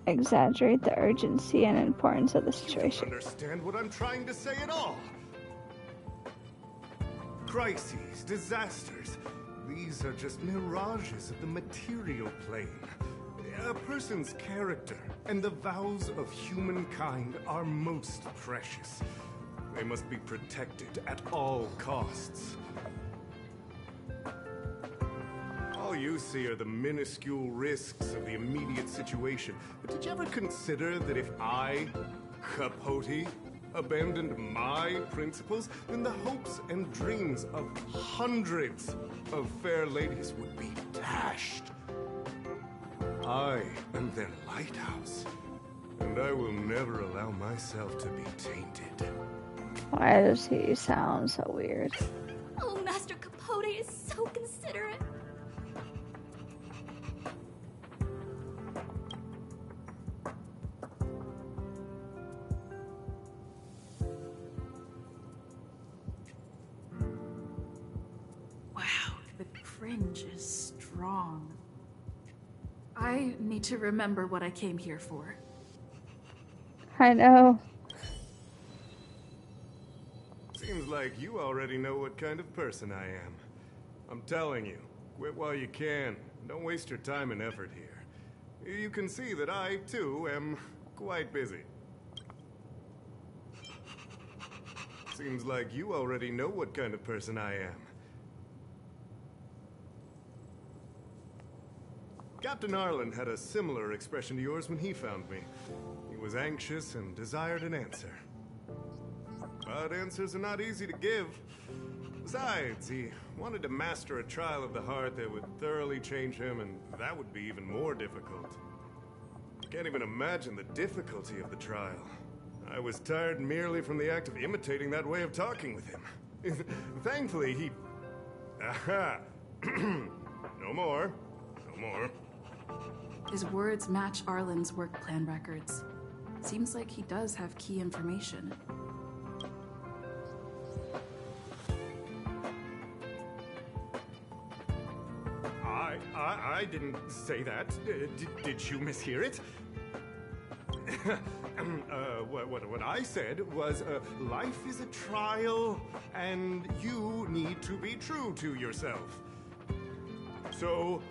Exaggerate the urgency and importance of the You don't situation. understand what I'm trying to say at all. Crises, disasters, these are just mirages of the material plane. A person's character and the vows of humankind are most precious. They must be protected at all costs. All you see are the minuscule risks of the immediate situation. But did you ever consider that if I, Capote, abandoned my principles, then the hopes and dreams of hundreds of fair ladies would be dashed? I am their lighthouse, and I will never allow myself to be tainted. Why does he sound so weird? Oh, Master Capote is so considerate. Wow, the cringe is strong. I need to remember what I came here for. I know. Seems like you already know what kind of person I am. I'm telling you, quit while you can. Don't waste your time and effort here. You can see that I, too, am quite busy. Seems like you already know what kind of person I am. Captain Arlen had a similar expression to yours when he found me. He was anxious and desired an answer. But answers are not easy to give. Besides, he wanted to master a trial of the heart that would thoroughly change him, and that would be even more difficult. Can't even imagine the difficulty of the trial. I was tired merely from the act of imitating that way of talking with him. Thankfully, he... Aha! No more. No more. His words match Arlen's work plan records. Seems like he does have key information. I didn't say that. Did you mishear it? What I said was, life is a trial, and you need to be true to yourself. So,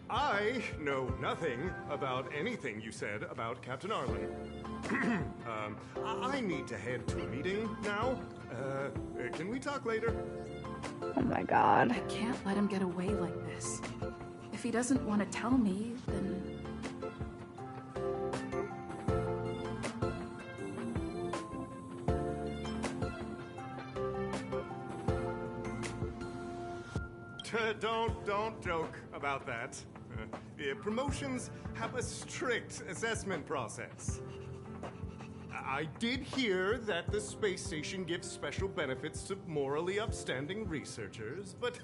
I know nothing about anything you said about Captain Arlen. I need to head to a meeting now. Can we talk later? Oh my god. I can't let him get away like this. If he doesn't want to tell me, then... Don't joke about that. Promotions have a strict assessment process. I did hear that the space station gives special benefits to morally upstanding researchers, but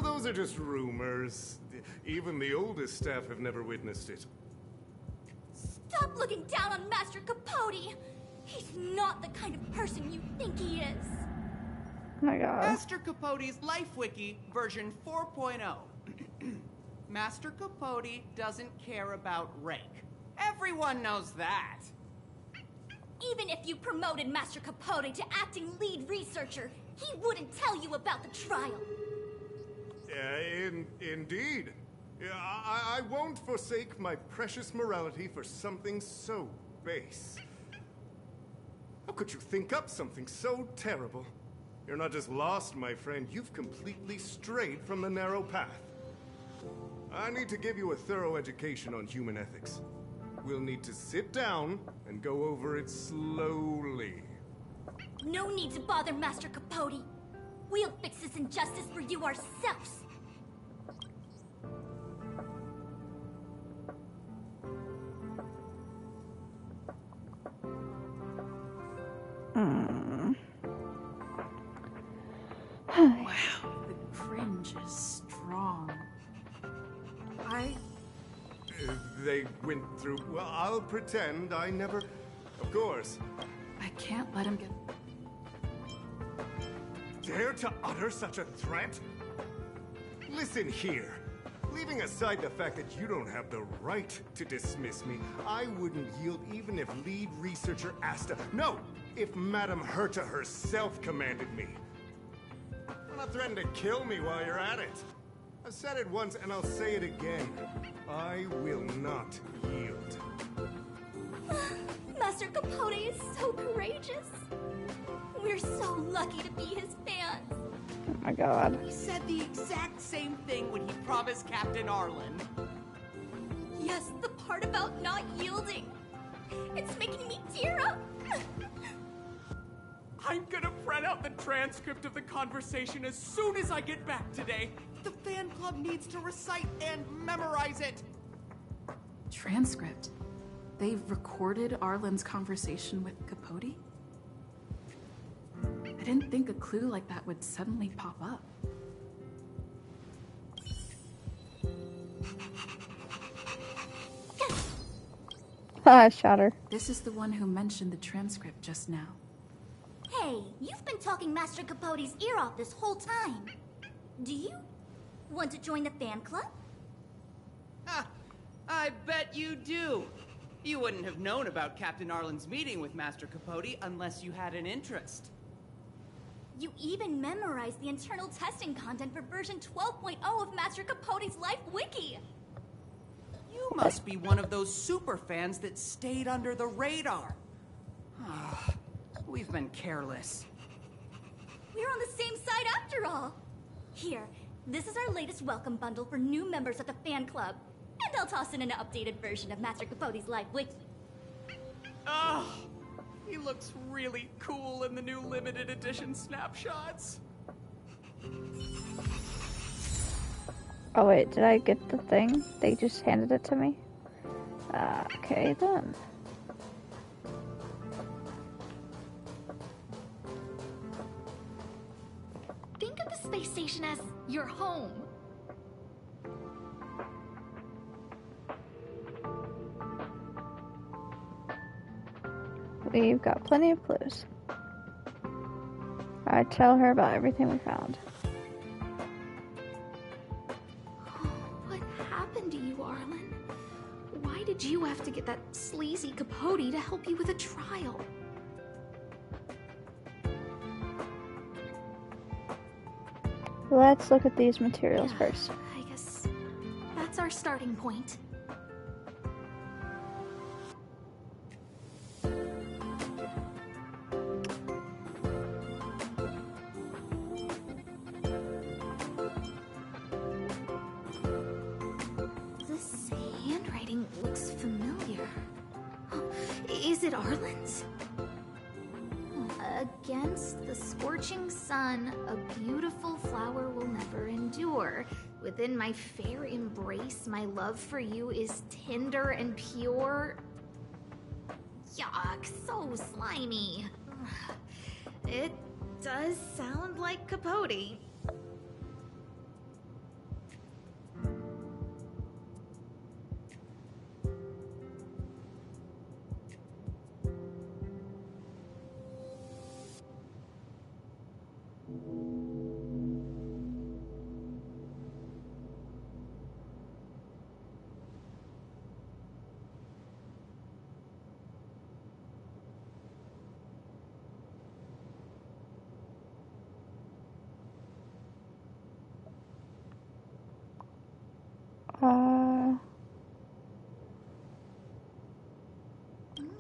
those are just rumors. Even the oldest staff have never witnessed it. Stop looking down on Master Capote. He's not the kind of person you think he is. Oh my god. Master Capote's Life Wiki version 4.0. Master Capote doesn't care about rank. Everyone knows that. Even if you promoted Master Capote to acting lead researcher, he wouldn't tell you about the trial. Indeed. I won't forsake my precious morality for something so base. How could you think up something so terrible? You're not just lost, my friend. You've completely strayed from the narrow path. I need to give you a thorough education on human ethics. We'll need to sit down and go over it slowly. No need to bother Master Capote. We'll fix this injustice for you ourselves. Wow, the cringe is strong. They went through... Well, I'll pretend I never... Of course. I can't let him get... Dare to utter such a threat? Listen here. Leaving aside the fact that you don't have the right to dismiss me, I wouldn't yield even if lead researcher Asta... No! If Madame Herta herself commanded me. Do not threaten to kill me while you're at it. I've said it once and I'll say it again. I will not yield. Master Capote is so courageous. We're so lucky to be his fans. Oh my god. He said the exact same thing when he promised Captain Arlen. Yes, the part about not yielding. It's making me tear up. I'm gonna print out the transcript of the conversation as soon as I get back today. The fan club needs to recite and memorize it. Transcript? They recorded Arlen's conversation with Capote? I didn't think a clue like that would suddenly pop up. I shot her. This is the one who mentioned the transcript just now. Hey, you've been talking Master Capote's ear off this whole time. Do you want to join the fan club? Ah, I bet you do. You wouldn't have known about Captain Arlen's meeting with Master Capote unless you had an interest. You even memorized the internal testing content for version 12.0 of Master Capote's Life Wiki. You must be one of those super fans that stayed under the radar. Ah, we've been careless. We're on the same side after all. Here, this is our latest welcome bundle for new members of the fan club. And I'll toss in an updated version of Master Capote's Life Wiki. Ah, he looks really cool in the new limited edition snapshots. Oh wait, did I get the thing? They just handed it to me? Okay then. Think of the space station as your home. We've got plenty of clues. I tell her about everything we found. What happened to you, Arlen? Why did you have to get that sleazy Capote to help you with a trial? Let's look at these materials first. I guess that's our starting point. This handwriting looks familiar. Is it Arlen's? Against the scorching sun, a beautiful flower will never endure. Within my fair embrace, my love for you is tender and pure. Yuck, so slimy. It does sound like Capote.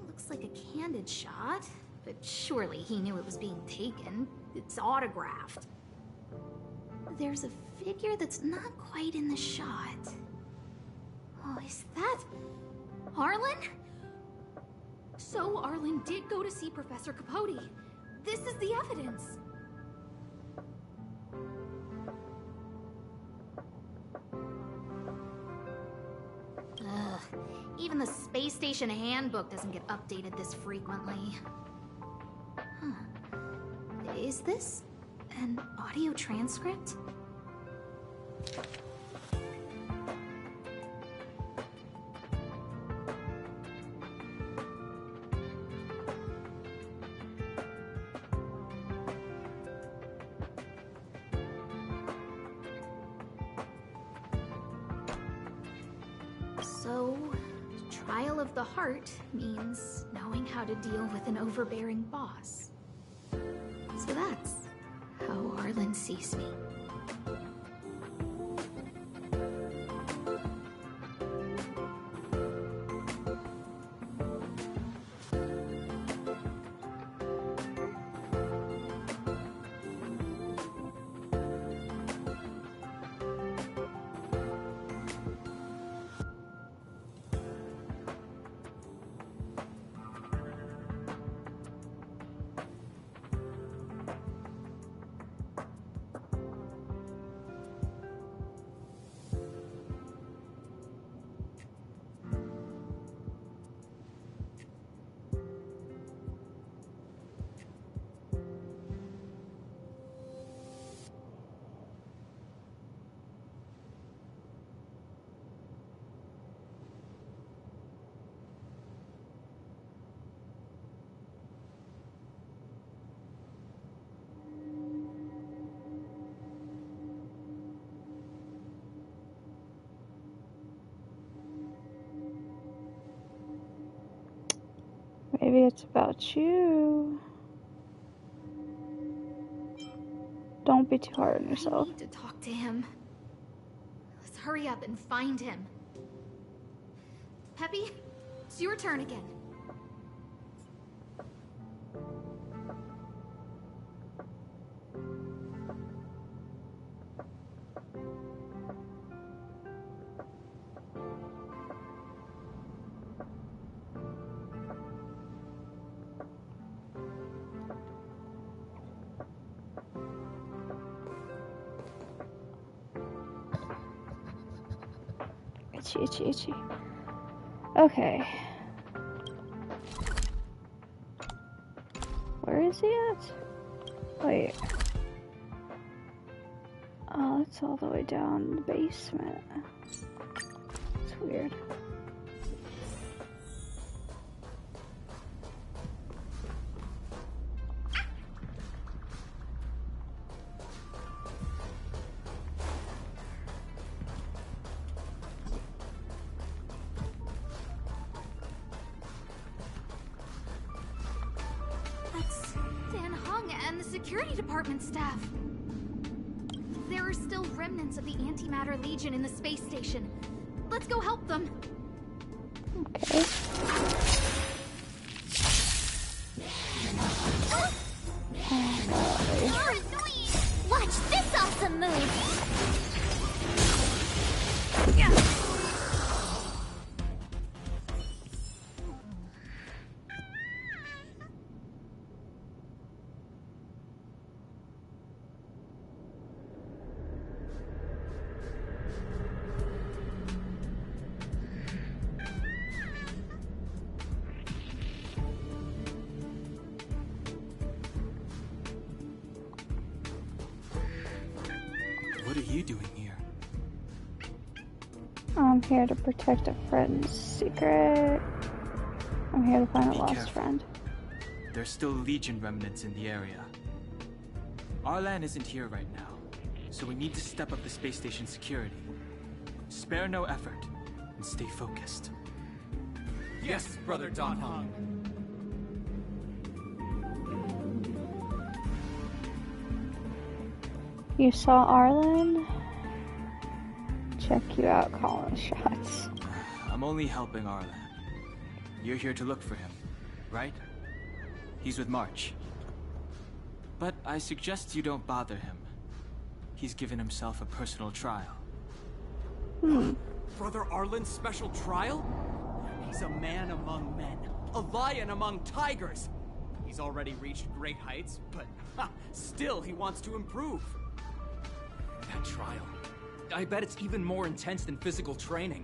Looks like a candid shot, but surely he knew it was being taken. It's autographed. There's a figure that's not quite in the shot. Is that Arlen? So Arlen did go to see Professor Capote. This is the evidence. Ugh. Even the space station handbook doesn't get updated this frequently. Huh. Is this an audio transcript? So, trial of the heart means knowing how to deal with an overbearing boss. So that's how Arlen sees me. Maybe it's about you. Don't be too hard on I yourself. need to talk to him. Let's hurry up and find him. Peppy, it's your turn again. Itchy, itchy, itchy. Okay. Where is he at? Wait. Oh, it's all the way down in the basement. It's weird. Security department staff. There are still remnants of the antimatter legion in the space station. Let's go help them. Okay. You're annoying! Watch this awesome move! What are you doing here? I'm here to protect a friend's secret. I'm here to find a lost friend. There's still Legion remnants in the area. Arlan isn't here right now, so we need to step up the space station security. Spare no effort, and stay focused. Yes, Brother Don Hung. You saw Arlen? Check you out calling shots. I'm only helping Arlan. You're here to look for him, right? He's with March. But I suggest you don't bother him. He's given himself a personal trial. Brother Arlen's special trial? He's a man among men, a lion among tigers. He's already reached great heights, but still he wants to improve. That trial. I bet it's even more intense than physical training.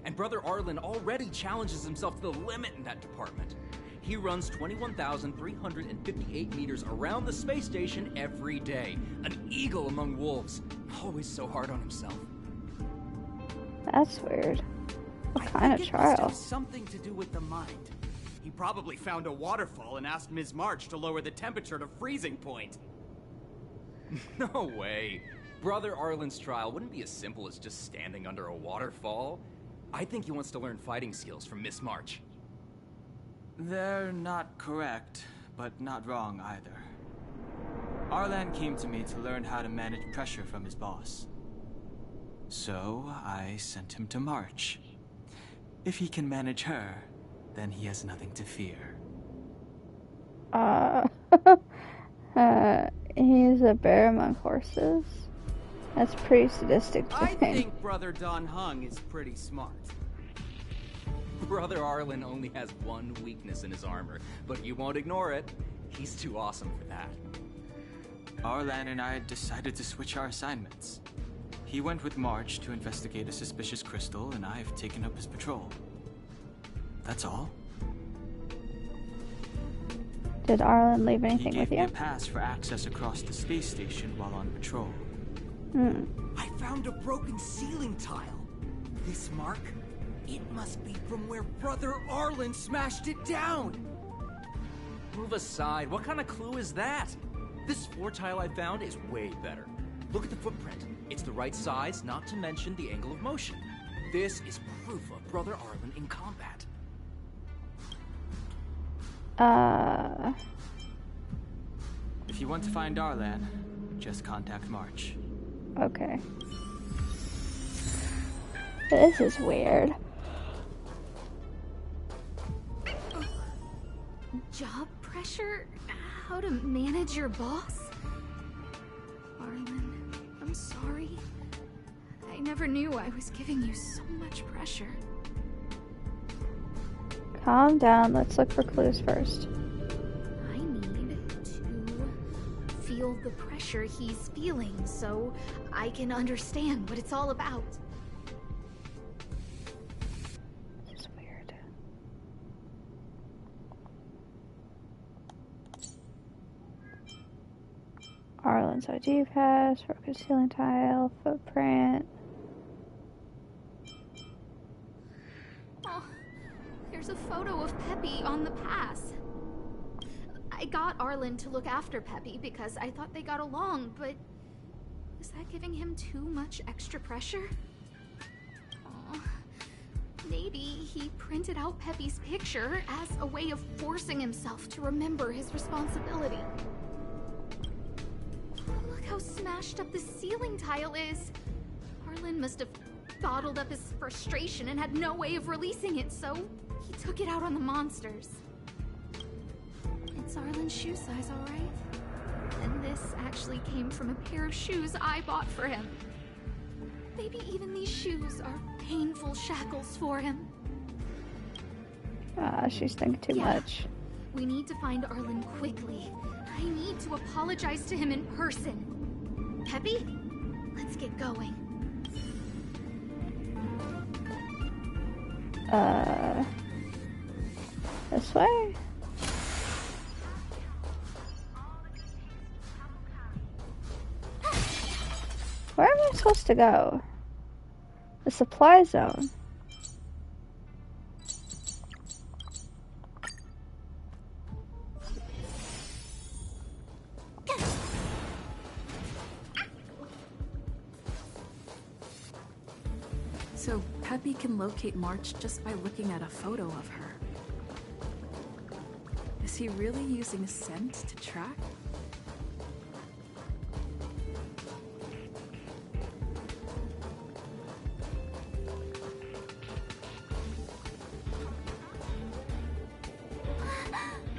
And Brother Arlen already challenges himself to the limit in that department. He runs 21,358 meters around the space station every day. An eagle among wolves. Always so hard on himself. That's weird. What kind of It trial? must have something to do with the mind. He probably found a waterfall and asked Ms. March to lower the temperature to freezing point. No way. Brother Arlen's trial wouldn't be as simple as just standing under a waterfall. I think he wants to learn fighting skills from Miss March. They're not correct, but not wrong either. Arlan came to me to learn how to manage pressure from his boss. So, I sent him to March. If he can manage her, then he has nothing to fear. He's a bear among horses? That's pretty sadistic to I think. think Brother Don Hung is pretty smart. Brother Arlen only has one weakness in his armor, but you won't ignore it. He's too awesome for that. Arlan and I decided to switch our assignments. He went with March to investigate a suspicious crystal, and I've taken up his patrol. That's all. Did Arlen leave He anything gave with me you? a pass for access across the space station while on patrol. I found a broken ceiling tile. This mark? It must be from where Brother Arlen smashed it down. Move aside. What kind of clue is that? This floor tile I found is way better. Look at the footprint. It's the right size, not to mention the angle of motion. This is proof of Brother Arlen in combat. If you want to find Arlan, just contact March. Okay. This is weird. Job pressure? How to manage your boss? Arlen, I'm sorry. I never knew I was giving you so much pressure. Calm down. Let's look for clues first. I need to feel the pressure he's feeling so I can understand what it's all about. This is weird. Arlen's ID pass, broken ceiling tile, footprint. Oh, there's a photo of Peppy on the pass. I got Arlen to look after Peppy because I thought they got along, but was that giving him too much extra pressure? Aw. Maybe he printed out Peppy's picture as a way of forcing himself to remember his responsibility. Look how smashed up the ceiling tile is. Arlen must have bottled up his frustration and had no way of releasing it, so he took it out on the monsters. It's Arlen's shoe size, all right? And this actually came from a pair of shoes I bought for him. Maybe even these shoes are painful shackles for him. She's thinking too much. We need to find Arlen quickly. I need to apologize to him in person. Peppy, let's get going. This way? Where am I supposed to go? The supply zone. So Peppy can locate March just by looking at a photo of her. Is he really using scent to track?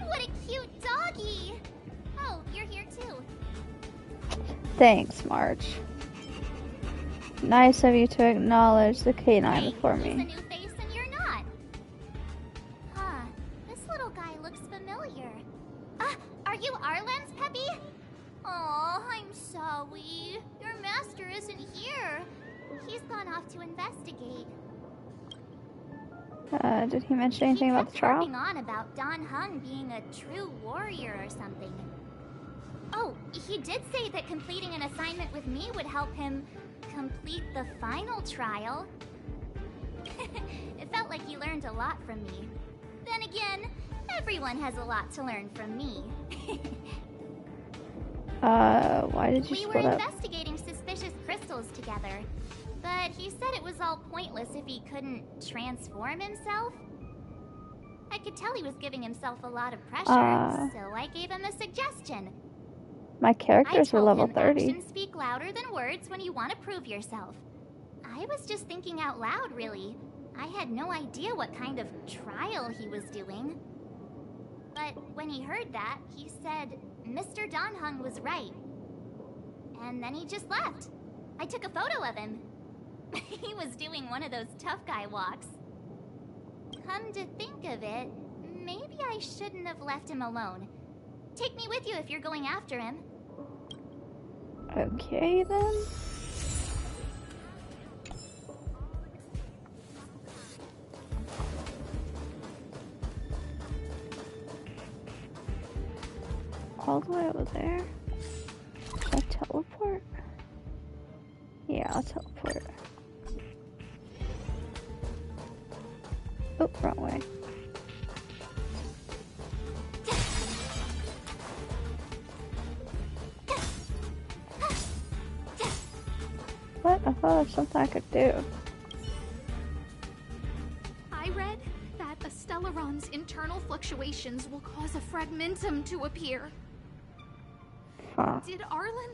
What a cute doggy! Oh, you're here too. Thanks, March. Nice of you to acknowledge the canine before He's a me. new face and you're not. Huh. This little guy looks familiar. Are you Arlen's Peppy? Oh, I'm sorry. Your master isn't here. He's gone off to investigate. Did he mention anything about the trial? He kept harping on about Don Hung being a true warrior or something. Oh, he did say that completing an assignment with me would help him complete the final trial. It felt like he learned a lot from me. Then again, everyone has a lot to learn from me. Why did you We were split up? investigating suspicious crystals together, but he said it was all pointless if he couldn't transform himself. I could tell he was giving himself a lot of pressure, so I gave him a suggestion. My characters are level 30. Actions speak louder than words when you want to prove yourself. I was just thinking out loud, really. I had no idea what kind of trial he was doing. But when he heard that, he said Mr. Don Hung was right. And then he just left. I took a photo of him. He was doing one of those tough guy walks. Come to think of it, maybe I shouldn't have left him alone. Take me with you if you're going after him. Okay, then. All the way over there? Can I teleport? Yeah, I'll teleport. Oh, wrong way. What? I thought there was something I could do. I read that a Stellaron's internal fluctuations will cause a fragmentum to appear. Huh. Did Arlen?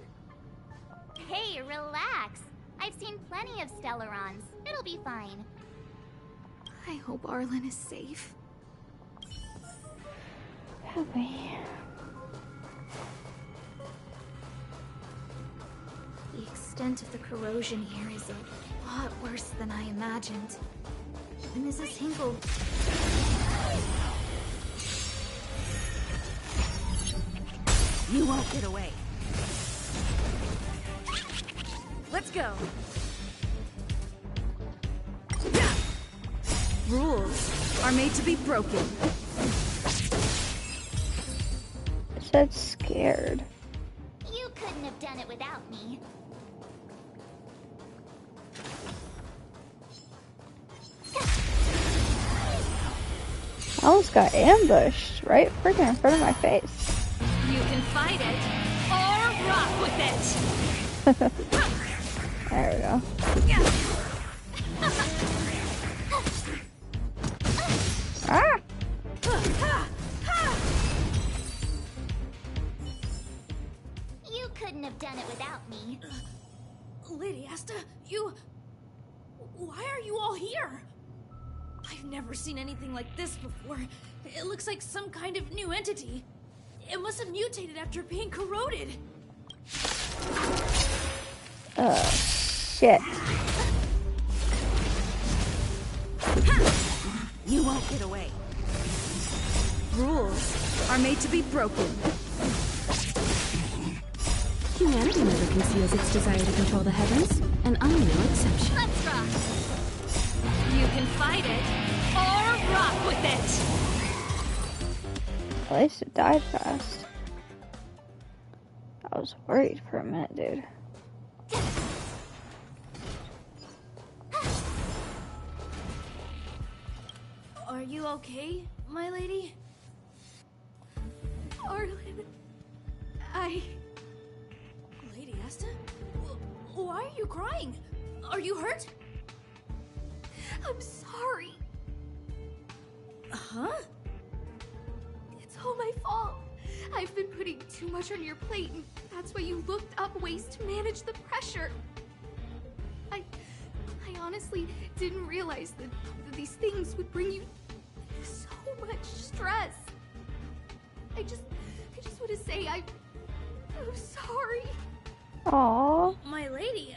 Hey, relax. I've seen plenty of Stellarons. It'll be fine. I hope Arlen is safe. Happy. The extent of the corrosion here is a lot worse than I imagined. Mrs. Hinkle. You won't get away. Let's go. Rules are made to be broken. It said scared. You couldn't have done it without me. I almost got ambushed right freaking in front of my face. You can fight it or rock with it. There we go. Ah! You couldn't have done it without me. Lady Asta, you... Why are you all here? I've never seen anything like this before. It looks like some kind of new entity. It must have mutated after being corroded. Shit. You won't get away. Rules are made to be broken. Humanity never conceals its desire to control the heavens, and I'm no exception. Let's rock. You can fight it or rock with it. At least it died fast. I was worried for a minute, dude. Are you okay, my lady? Arlen. Lady Asta? Why are you crying? Are you hurt? I'm sorry. Huh? It's all my fault. I've been putting too much on your plate, and that's why you looked up ways to manage the pressure. I honestly didn't realize that these things would bring you so much stress. I just want to say I'm sorry. Aww. My lady,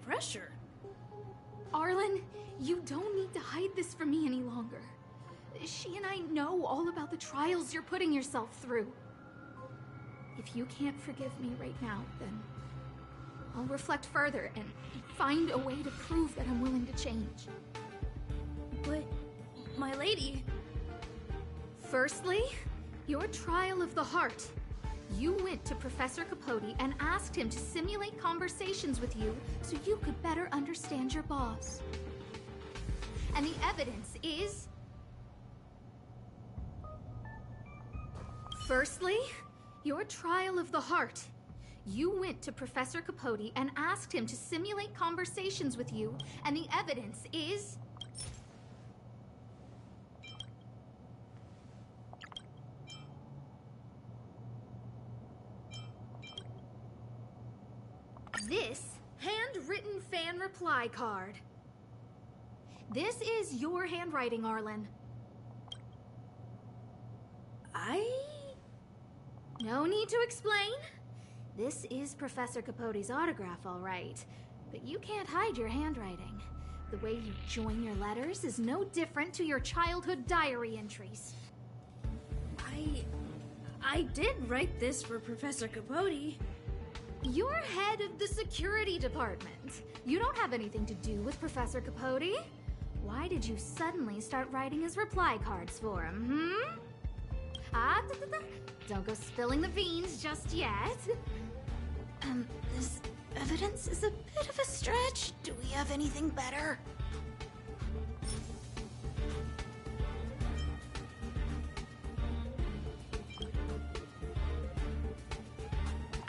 pressure. Arlen, you don't need to hide this from me any longer. She and I know all about the trials you're putting yourself through. If you can't forgive me right now, then I'll reflect further and find a way to prove that I'm willing to change. But, my lady... Firstly, your trial of the heart. You went to Professor Capote and asked him to simulate conversations with you so you could better understand your boss. And the evidence is... Firstly, your trial of the heart. You went to Professor Capote and asked him to simulate conversations with you, and the evidence is... this handwritten fan reply card. This is your handwriting, Arlen. No need to explain. This is Professor Capote's autograph, all right. But you can't hide your handwriting. The way you join your letters is no different to your childhood diary entries. I did write this for Professor Capote. You're head of the security department. You don't have anything to do with Professor Capote. Why did you suddenly start writing his reply cards for him, Don't go spilling the beans just yet. This evidence is a bit of a stretch. Do we have anything better?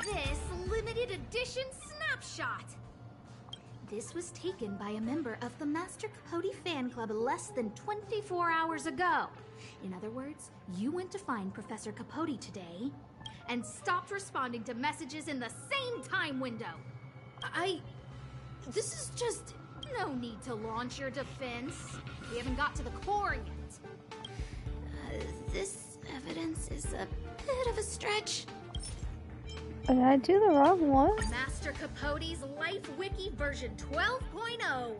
This limited edition snapshot. This was taken by a member of the Master Capote fan club less than 24 hours ago. In other words, you went to find Professor Capote today and stopped responding to messages in the same time window. This is just... No need to launch your defense. We haven't got to the core yet. This evidence is a bit of a stretch. Did I do the wrong one? Master Capote's Life Wiki version 12.0.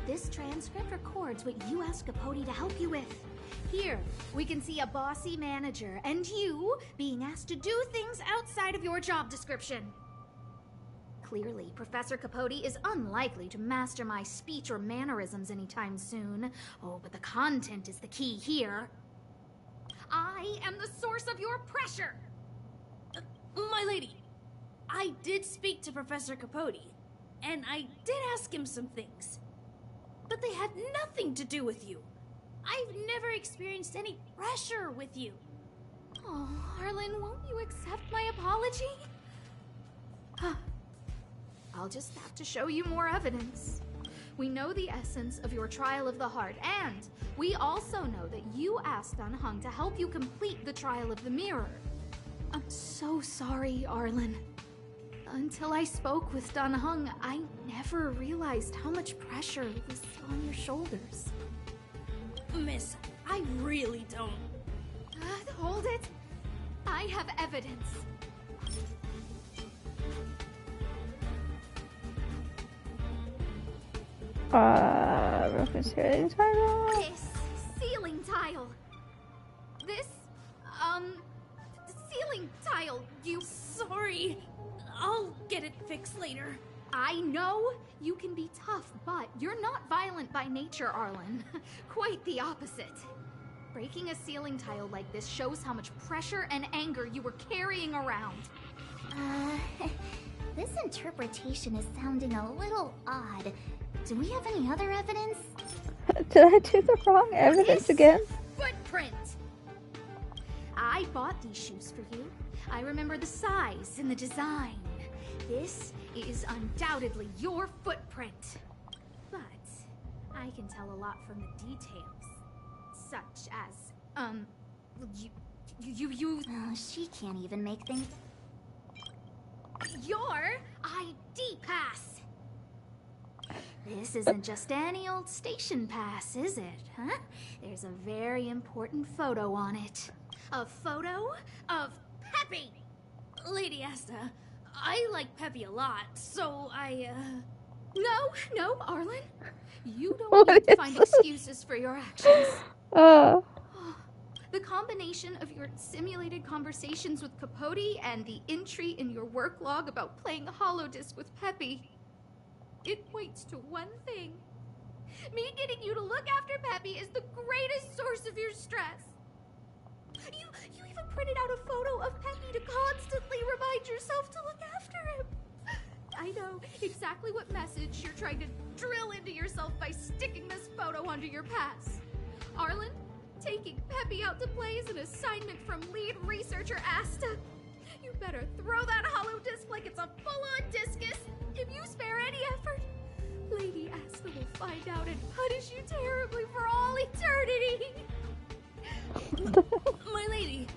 This transcript records what you asked Capote to help you with. Here, we can see a bossy manager and you being asked to do things outside of your job description. Clearly, Professor Capote is unlikely to master my speech or mannerisms anytime soon. Oh, but the content is the key here. I am the source of your pressure. My lady, I did speak to Professor Capote, and I did ask him some things. But they had nothing to do with you. I've never experienced any pressure with you. Oh, Arlen, won't you accept my apology? I'll just have to show you more evidence. We know the essence of your trial of the heart, and we also know that you asked Dunhung to help you complete the trial of the mirror. I'm so sorry, Arlen. Until I spoke with Dunhung, I never realized how much pressure was on your shoulders. Miss, I really don't. Hold it. I have evidence. Reference ceiling tile? This ceiling tile. This, ceiling tile, you... Sorry. I'll get it fixed later. I know you can be tough, but you're not violent by nature, Arlen. Quite the opposite. Breaking a ceiling tile like this shows how much pressure and anger you were carrying around. This interpretation is sounding a little odd. Do we have any other evidence? Did I do the wrong evidence again? Footprint! I bought these shoes for you. I remember the size and the design. This is undoubtedly your footprint. But I can tell a lot from the details. Such as, you... Oh, she can't even make things... Your ID pass! This isn't just any old station pass, is it, huh? There's a very important photo on it. A photo of Peppy! Lady Asta, I like Peppy a lot, so No, Arlen. You don't need to find excuses for your actions. The combination of your simulated conversations with Capote and the entry in your work log about playing holodisc with Peppy, it points to one thing. Me getting you to look after Peppy is the greatest source of your stress. You even printed out a photo of Peppy to constantly remind yourself to look after him. I know exactly what message you're trying to drill into yourself by sticking this photo onto your pass. Arlen, taking Peppy out to play is an assignment from lead researcher Asta. You better throw that holodisc like it's a full-on discus. If you spare any effort, Lady Asta will find out and punish you terribly for all eternity. My lady,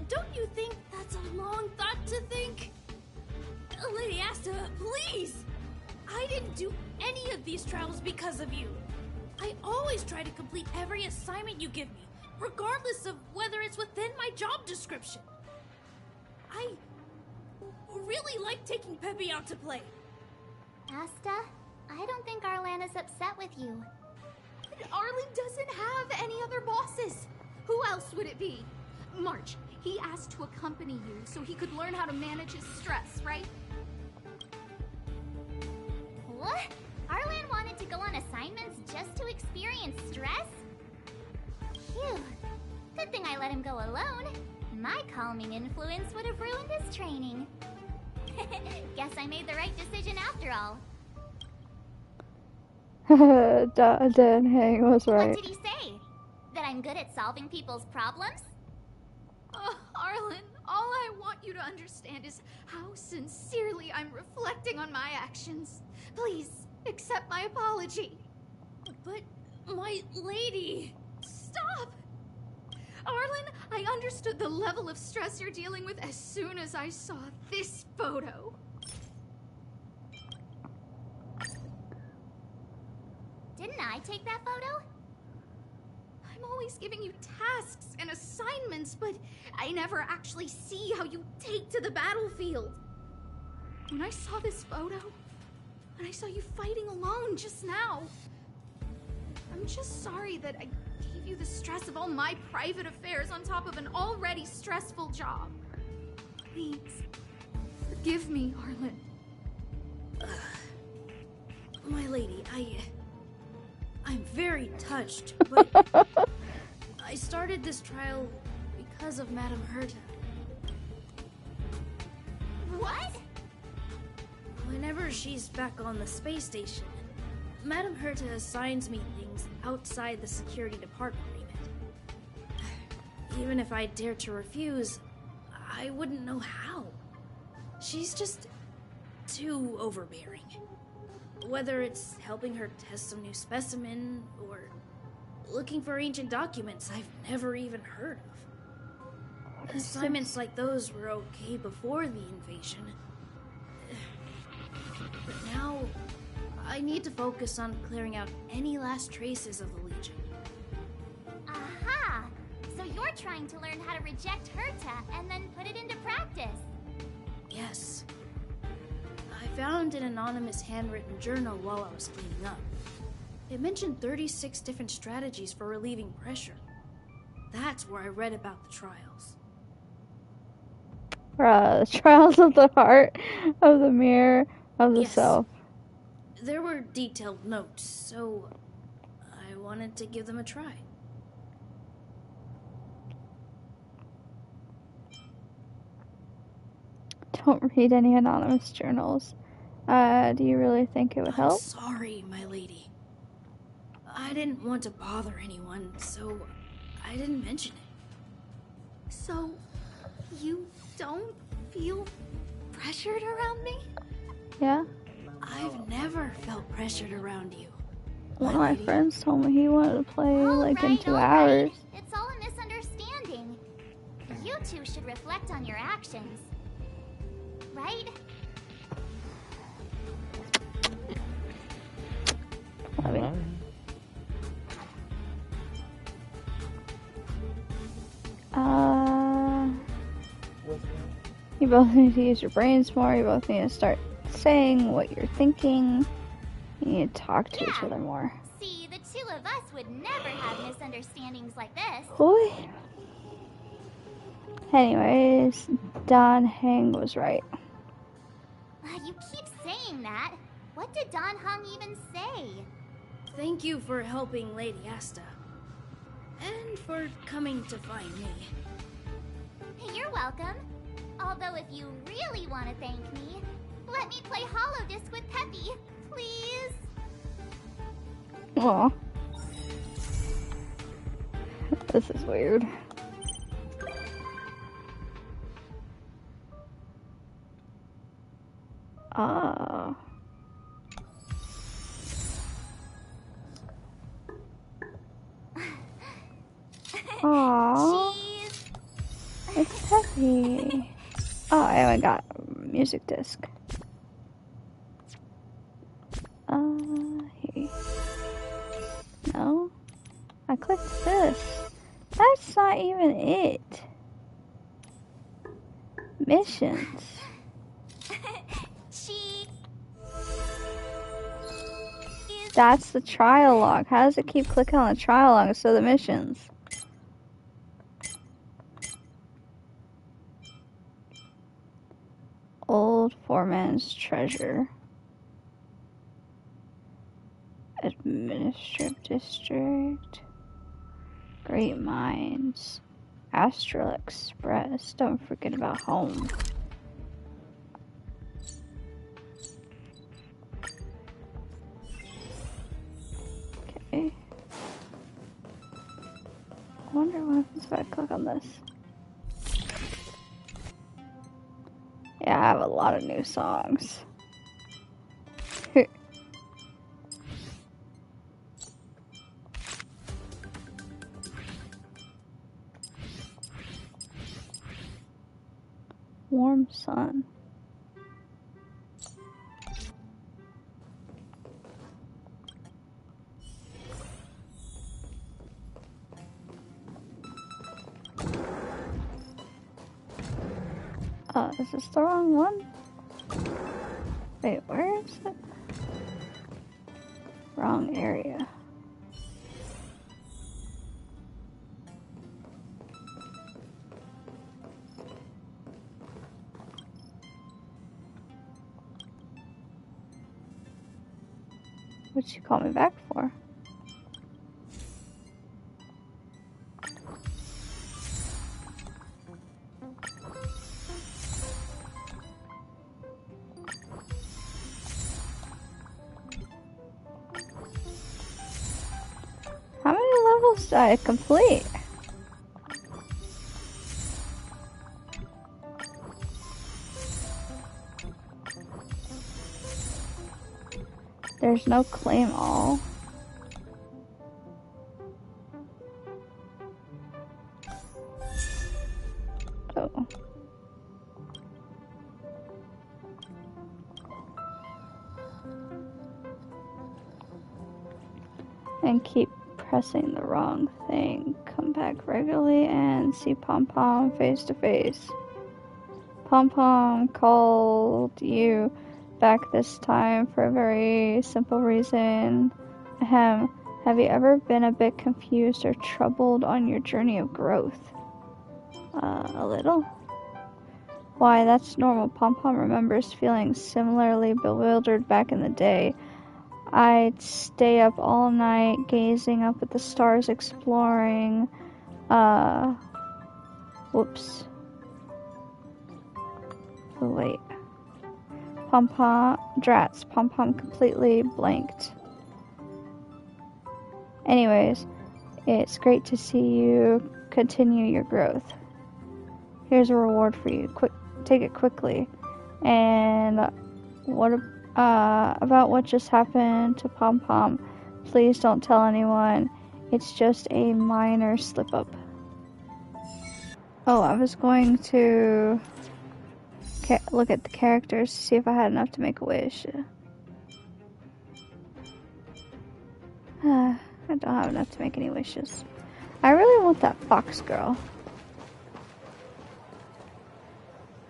don't you think that's a long thought to think? Lady Asta, please! I didn't do any of these trials because of you. I always try to complete every assignment you give me, regardless of whether it's within my job description. I really like taking Peppy out to play. Asta, I don't think Arlan is upset with you. Arlen doesn't have any other bosses. Who else would it be? March, he asked to accompany you so he could learn how to manage his stress, right? What? Arlan wanted to go on assignments just to experience stress? Phew. Good thing I let him go alone. My calming influence would have ruined his training. Guess I made the right decision after all. Dan Hang was right. What did he say? That I'm good at solving people's problems? Arlen, all I want you to understand is how sincerely I'm reflecting on my actions. Please, accept my apology. But, my lady... Stop! Arlen, I understood the level of stress you're dealing with as soon as I saw this photo. Didn't I take that photo? I'm always giving you tasks and assignments, but I never actually see how you take to the battlefield. When I saw this photo, and I saw you fighting alone just now, I'm just sorry that I gave you the stress of all my private affairs on top of an already stressful job. Please, forgive me, Arlen. My lady, I'm very touched, but I started this trial because of Madame Herta. What? Whenever she's back on the space station, Madame Herta assigns me things outside the security department remit. Even if I dared to refuse, I wouldn't know how. She's just too overbearing. Whether it's helping her test some new specimen, or looking for ancient documents I've never even heard of. Assignments like those were okay before the invasion. But now, I need to focus on clearing out any last traces of the Legion. Aha! So you're trying to learn how to reject Herta and then put it into practice. Yes. I found an anonymous handwritten journal while I was cleaning up. It mentioned 36 different strategies for relieving pressure. That's where I read about the trials. The trials of the heart, of the mirror, of the self. There were detailed notes, so I wanted to give them a try. Don't read any anonymous journals. Do you really think it would help? I'm sorry, my lady. I didn't want to bother anyone, so I didn't mention it. So, you don't feel pressured around me? Yeah. I've never felt pressured around you. One of my friends told me he wanted to play in 2 hours. It's all a misunderstanding. You two should reflect on your actions. Right? You both need to use your brains more. You both need to start saying what you're thinking. You need to talk to each other more. See, the two of us would never have misunderstandings like this. Boy. Anyways, Don Hang was right. You keep saying that. What did Don Hung even say? Thank you for helping Lady Asta. And for coming to find me. You're welcome. Although if you really want to thank me, let me play Hollow Disc with Peppy, please. Aw. This is weird. Ah. Aww. Cheese. It's Peppy. Oh, I haven't got a music disc. Here. No? I clicked this. That's not even it. Missions. Cheese. That's the trial log. How does it keep clicking on the trial log instead of the missions? Old Foreman's Treasure. Administrative District. Great Minds. Astral Express. Don't forget about home. Okay. I wonder what happens if I click on this. Yeah, I have a lot of new songs. Warm sun. Is this the wrong one? Wait, where is it? Wrong area. What'd you call me back for? How many levels did I complete? There's no claim all. Oh. And keep pressing the wrong thing. Come back regularly and see Pom Pom face to face. Pom Pom called you back this time for a very simple reason. Ahem. Have you ever been a bit confused or troubled on your journey of growth? A little. Why, that's normal. Pom Pom remembers feeling similarly bewildered back in the day. I'd stay up all night gazing up at the stars, exploring. Whoops. Oh, wait. Pom Pom. Drats. Pom Pom completely blanked. Anyways, it's great to see you continue your growth. Here's a reward for you. Take it quickly. And what about what just happened to Pom Pom? Please don't tell anyone. It's just a minor slip up. Oh, I was going to look at the characters to see if I had enough to make a wish. I don't have enough to make any wishes. I really want that fox girl.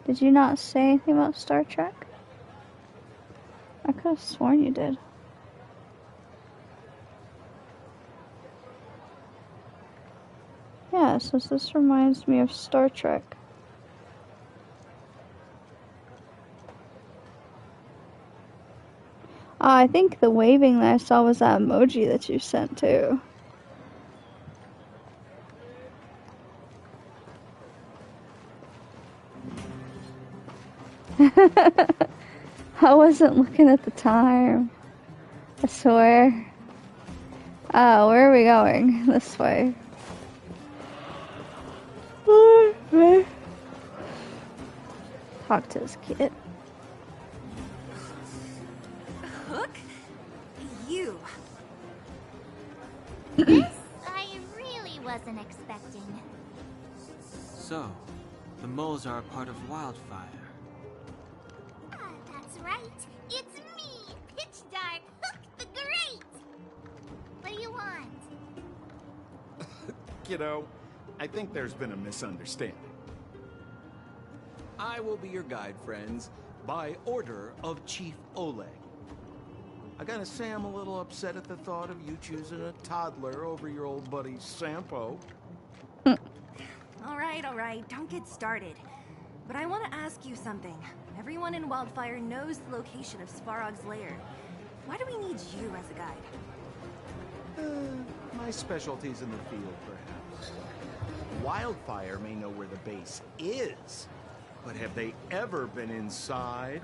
Did you not say anything about Star Trek? I could have sworn you did. Yeah, so this reminds me of Star Trek. I think the waving that I saw was that emoji that you sent too. I wasn't looking at the time. I swear. Oh, where are we going? This way. Talk to this kid. Hook? You. I really wasn't expecting. So, the moles are a part of Wildfire. That's right. It's me, Pitch Dark Hook the Great. What do you want? Kiddo, I think there's been a misunderstanding. I will be your guide, friends, by order of Chief Oleg. I gotta say I'm a little upset at the thought of you choosing a toddler over your old buddy Sampo. All right, don't get started. But I want to ask you something. Everyone in Wildfire knows the location of Svarog's lair. Why do we need you as a guide? My specialty's in the field, perhaps. Wildfire may know where the base is, but have they ever been inside?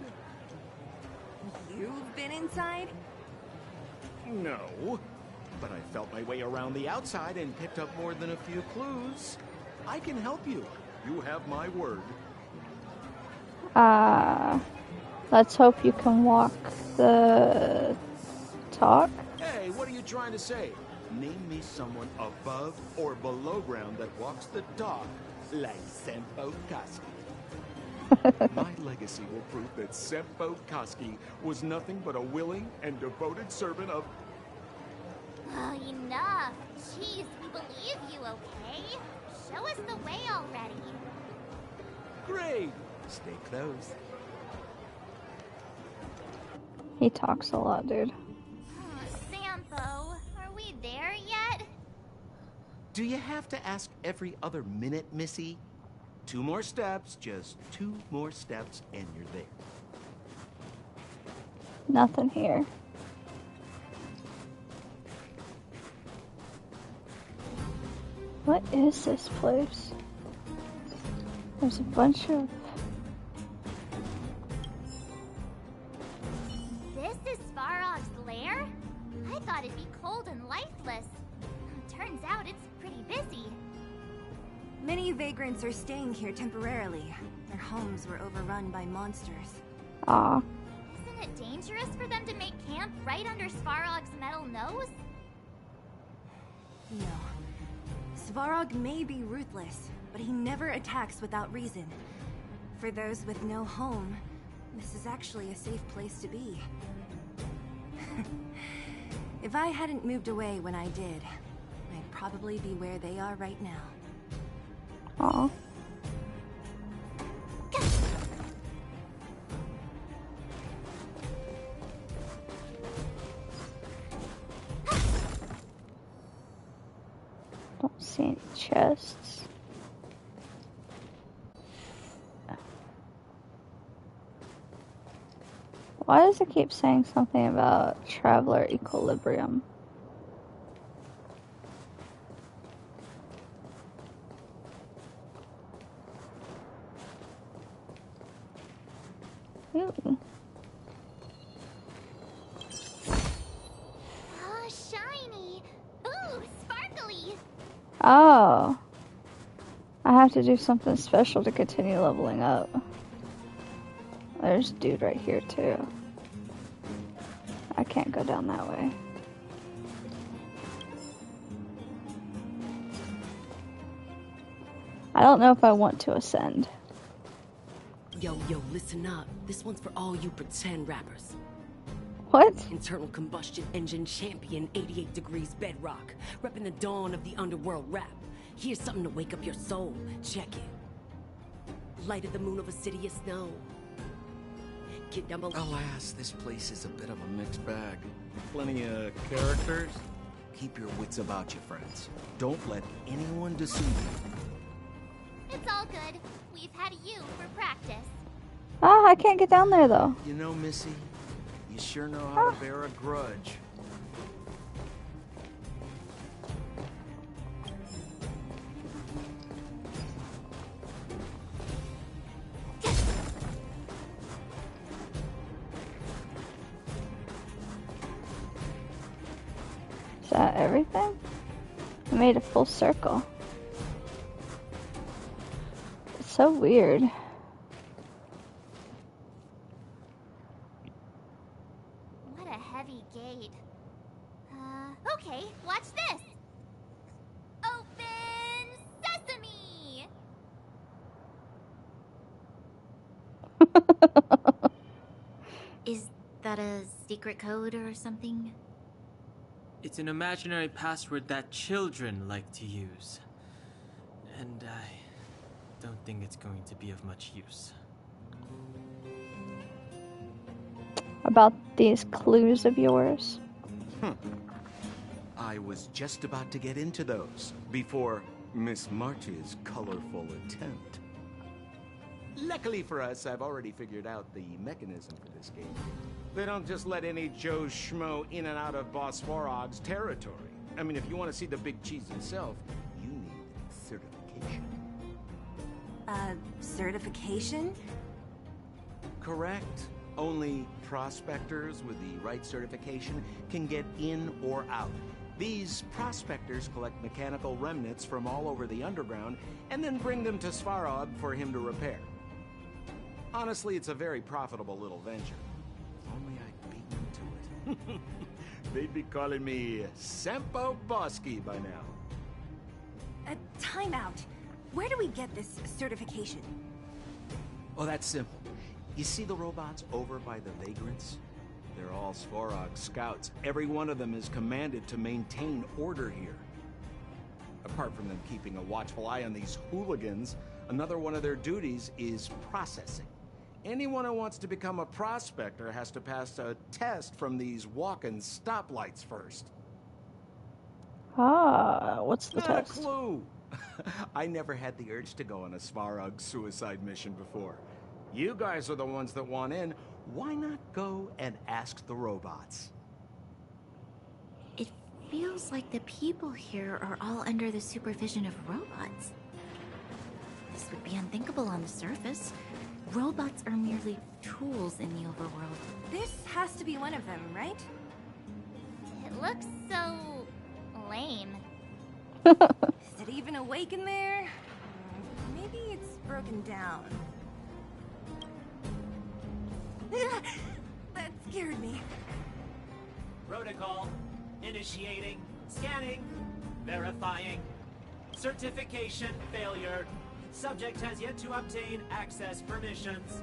You've been inside? No, but I felt my way around the outside and picked up more than a few clues. I can help you. You have my word. Let's hope you can walk the talk. Hey, what are you trying to say? Name me someone above or below ground that walks the talk like Sempo Koski. My legacy will prove that Sempo Koski was nothing but a willing and devoted servant of... Oh, enough. Jeez, we believe you, okay? Show us the way already. Great. Stay close. He talks a lot, dude. Sampo, are we there yet? Do you have to ask every other minute, Missy? 2 more steps, just 2 more steps, and you're there. Nothing here. What is this place? There's a bunch of... This is Svarog's lair? I thought it'd be cold and lifeless. Turns out it's pretty busy. Many vagrants are staying here temporarily. Their homes were overrun by monsters. Aw. Isn't it dangerous for them to make camp right under Svarog's metal nose? No. Svarog may be ruthless, but he never attacks without reason. For those with no home, this is actually a safe place to be. If I hadn't moved away when I did, I'd probably be where they are right now. Aw. Don't see any chests. Why does it keep saying something about traveler equilibrium? Ooh. Oh, shiny! Ooh, sparkly! Oh. I have to do something special to continue leveling up. There's a dude right here too. I can't go down that way. I don't know if I want to ascend. Yo, listen up. This one's for all you pretend rappers. What? Internal combustion engine champion, 88 degrees bedrock. Repping the dawn of the underworld rap. Here's something to wake up your soul. Check it. Light of the moon over city of snow. Get down below. Alas, this place is a bit of a mixed bag. Plenty of characters, Keep your wits about you, friends. Don't let anyone deceive you. It's all good. We've had you for practice. Ah, I can't get down there though. You know, Missy, you sure know how to bear a grudge. Is that everything? I made a full circle. It's so weird. What a heavy gate. Okay, watch this. Open sesame! Is that a secret code or something? It's an imaginary password that children like to use. And I don't think it's going to be of much use. About these clues of yours. I was just about to get into those before Miss March's colorful attempt. Luckily for us, I've already figured out the mechanism for this game. They don't just let any Joe Schmo in and out of Boss Svarog's territory. I mean, if you want to see the big cheese himself, you need certification. Certification? Correct. Only prospectors with the right certification can get in or out. These prospectors collect mechanical remnants from all over the underground and then bring them to Svarog for him to repair. Honestly, it's a very profitable little venture. If only I'd beaten to it. They'd be calling me Sempo Bosky by now. Time out. Where do we get this certification? Oh, that's simple. You see the robots over by the vagrants? They're all Svarog scouts. Every one of them is commanded to maintain order here. Apart from them keeping a watchful eye on these hooligans, another one of their duties is processing. Anyone who wants to become a prospector has to pass a test from these walking stoplights first. Ah, what's the Not test? a clue. I never had the urge to go on a Svarog suicide mission before. You guys are the ones that want in. Why not go and ask the robots? It feels like the people here are all under the supervision of robots. This would be unthinkable on the surface. Robots are merely tools in the overworld. This has to be one of them, right? It looks so lame. Is it even awake in there? Maybe it's broken down. That scared me. Protocol. Initiating. Scanning. Verifying. Certification failure. Subject has yet to obtain access permissions.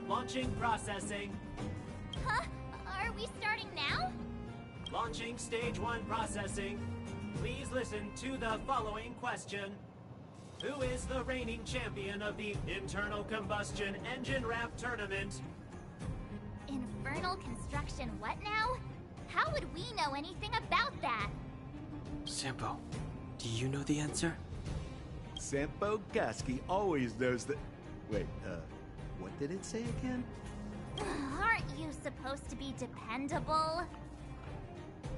Launching processing. Huh? Are we starting now? Launching stage 1 processing. Please listen to the following question. Who is the reigning champion of the Internal Combustion Engine Wrap Tournament? Infernal construction what now? How would we know anything about that? Sampo, do you know the answer? Sempo Bosky always knows that... Wait, what did it say again? Aren't you supposed to be dependable?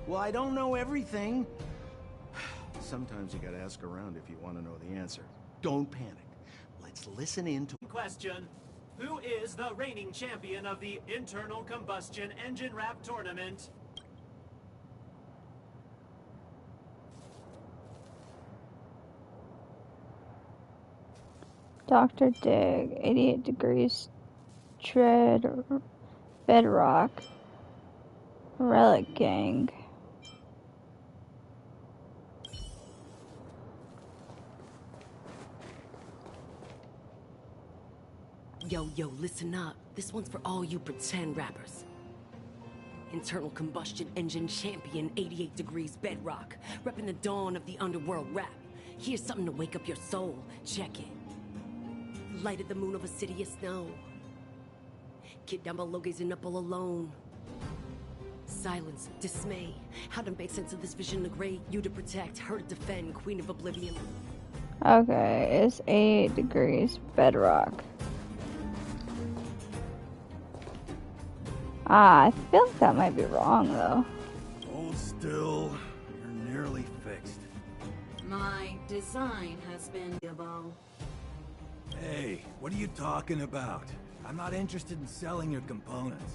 Well, I don't know everything. Sometimes you gotta ask around if you want to know the answer. Don't panic. Let's listen in to... Question. Who is the reigning champion of the Internal Combustion Engine Wrap Tournament? Dr. Dig, 88 degrees, tread, bedrock, relic gang. Yo, listen up. This one's for all you pretend rappers. Internal combustion engine champion, 88 degrees bedrock. Repping the dawn of the underworld rap. Here's something to wake up your soul. Check it. Light at the moon of a city of snow. Kid down below gazing up all alone. Silence, dismay. How to make sense of this vision of gray? You to protect, her to defend, Queen of Oblivion. Okay, it's 8 degrees bedrock. I feel like that might be wrong though. Hold still. You're nearly fixed. My design has been able. Hey, what are you talking about? I'm not interested in selling your components.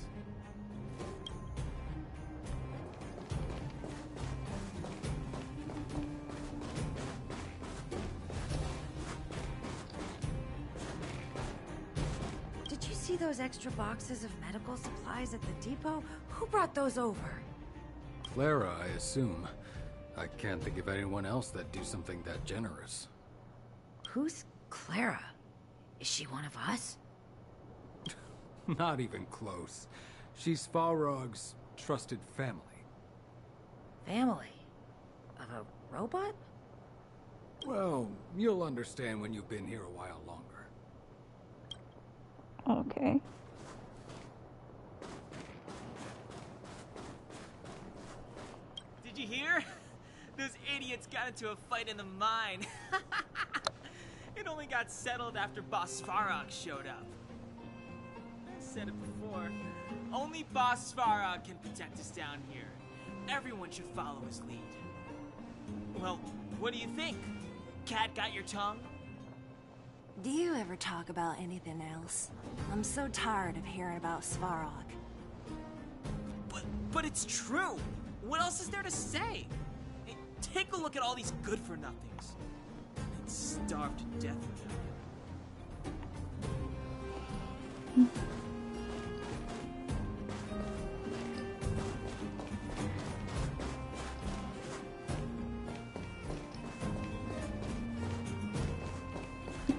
Did you see those extra boxes of medical supplies at the depot? Who brought those over? Clara, I assume. I can't think of anyone else that'd do something that generous. Who's Clara? Is she one of us? Not even close. She's Farog's trusted family. Family? Of a robot? Well, you'll understand when you've been here a while longer. Okay. Did you hear? Those idiots got into a fight in the mine. It only got settled after Boss Farog showed up. I said it before. Only Boss Farog can protect us down here. Everyone should follow his lead. Well, what do you think? Cat got your tongue? Do you ever talk about anything else? I'm so tired of hearing about Svarog. But it's true. What else is there to say? Hey, take a look at all these good-for-nothings. It's starved to death without him.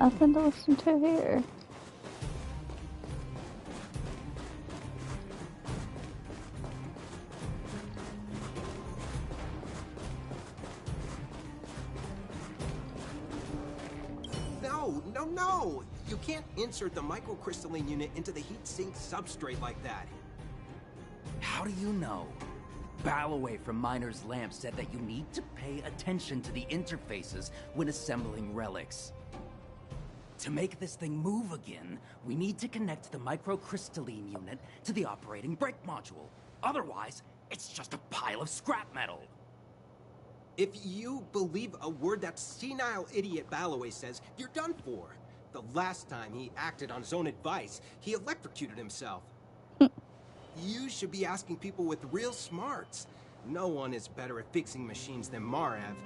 Nothing to listen to here. No! You can't insert the microcrystalline unit into the heat sink substrate like that. How do you know? Balloway from Miner's Lamp said that you need to pay attention to the interfaces when assembling relics. To make this thing move again, we need to connect the microcrystalline unit to the operating brake module. Otherwise, it's just a pile of scrap metal. If you believe a word that senile idiot Balloway says, you're done for. The last time he acted on his own advice, he electrocuted himself. You should be asking people with real smarts. No one is better at fixing machines than Marev.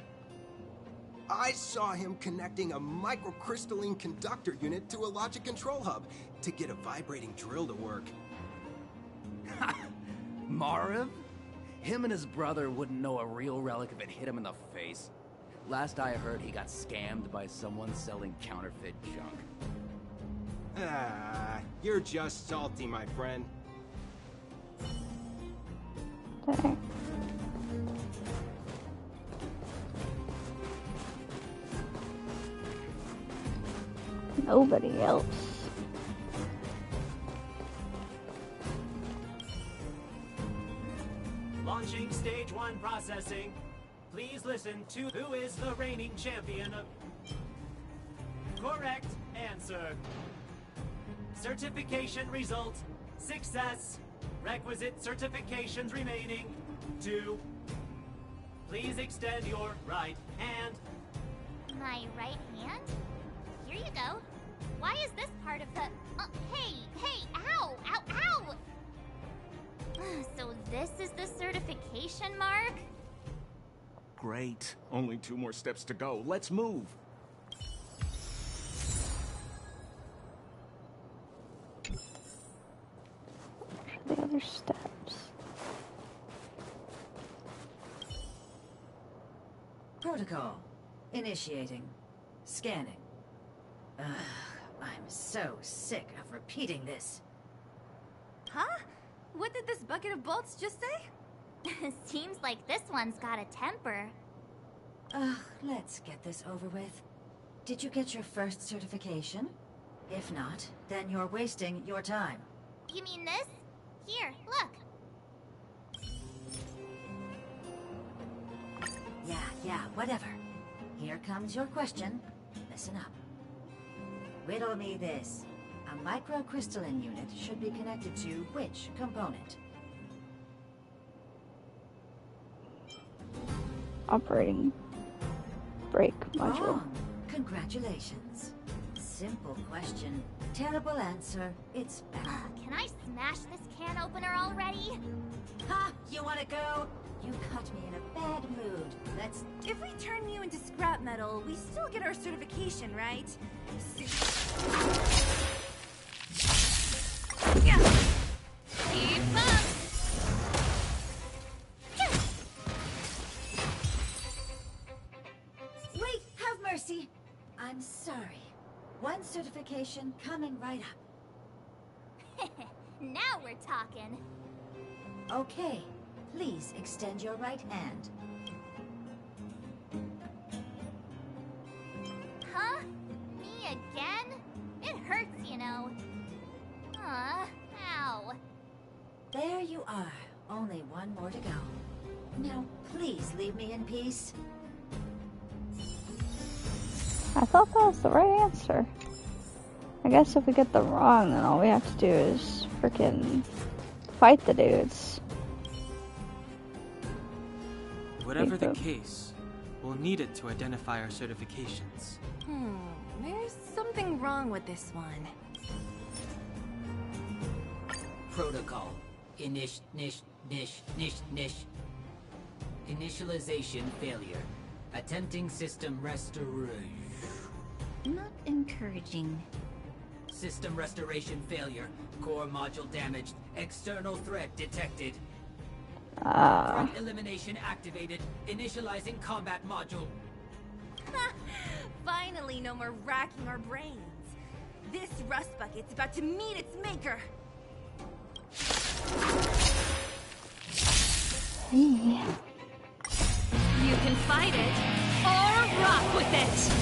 I saw him connecting a microcrystalline conductor unit to a logic control hub to get a vibrating drill to work. Marev? Him and his brother wouldn't know a real relic if it hit him in the face. Last I heard, he got scammed by someone selling counterfeit junk. Ah, you're just salty, my friend. Dang. Nobody else. Launching stage 1 processing. Please listen to who is the reigning champion of... Correct answer. Certification result. Success. Requisite certifications remaining. 2. Please extend your right hand. My right hand? Here you go. Why is this part of the... hey, ow, ow, ow! So this is the certification mark? Great. Only 2 more steps to go. Let's move. The other steps. Protocol. Initiating. Scanning. Ugh, I'm so sick of repeating this. Huh? What did this bucket of bolts just say? Seems like this one's got a temper. Ugh, let's get this over with. Did you get your first certification? If not, then you're wasting your time. You mean this? Here, look. Yeah, whatever. Here comes your question. Listen up. Riddle me this. A microcrystalline unit should be connected to which component? Operating brake module. Wrong. Congratulations. Simple question. Terrible answer. It's bad. Can I smash this can opener already? Ha! You wanna go? You caught me in a bad mood. Let's... If we turn you into scrap metal, we still get our certification, right? Yeah. Keep up. Wait, have mercy. I'm sorry. One certification coming right up. Now we're talking. Okay, please extend your right hand. Huh? Me again? It hurts, you know. Ow. There you are. Only one more to go. Now, please leave me in peace. I thought that was the right answer. I guess if we get them wrong, then all we have to do is freaking fight the dudes. Whatever the case, we'll need it to identify our certifications. There's something wrong with this one. Protocol. Initialization failure. Attempting system restoration. Not encouraging. System restoration failure. Core module damaged. External threat detected. Threat elimination activated. Initializing combat module. Finally, no more racking our brains. This rust bucket's about to meet its maker. Yeah. You can fight it, or rock with it!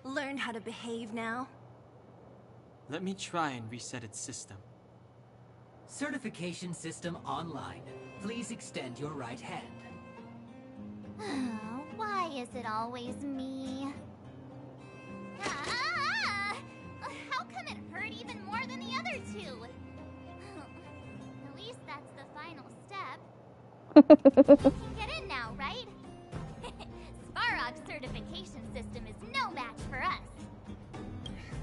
Learn how to behave now. Let me try and reset its system. Certification system online. Please extend your right hand. Why is it always me? How come it hurt even more than the other two? At least that's the final step. We can get in now, right? Svarog's certification system is no match for us.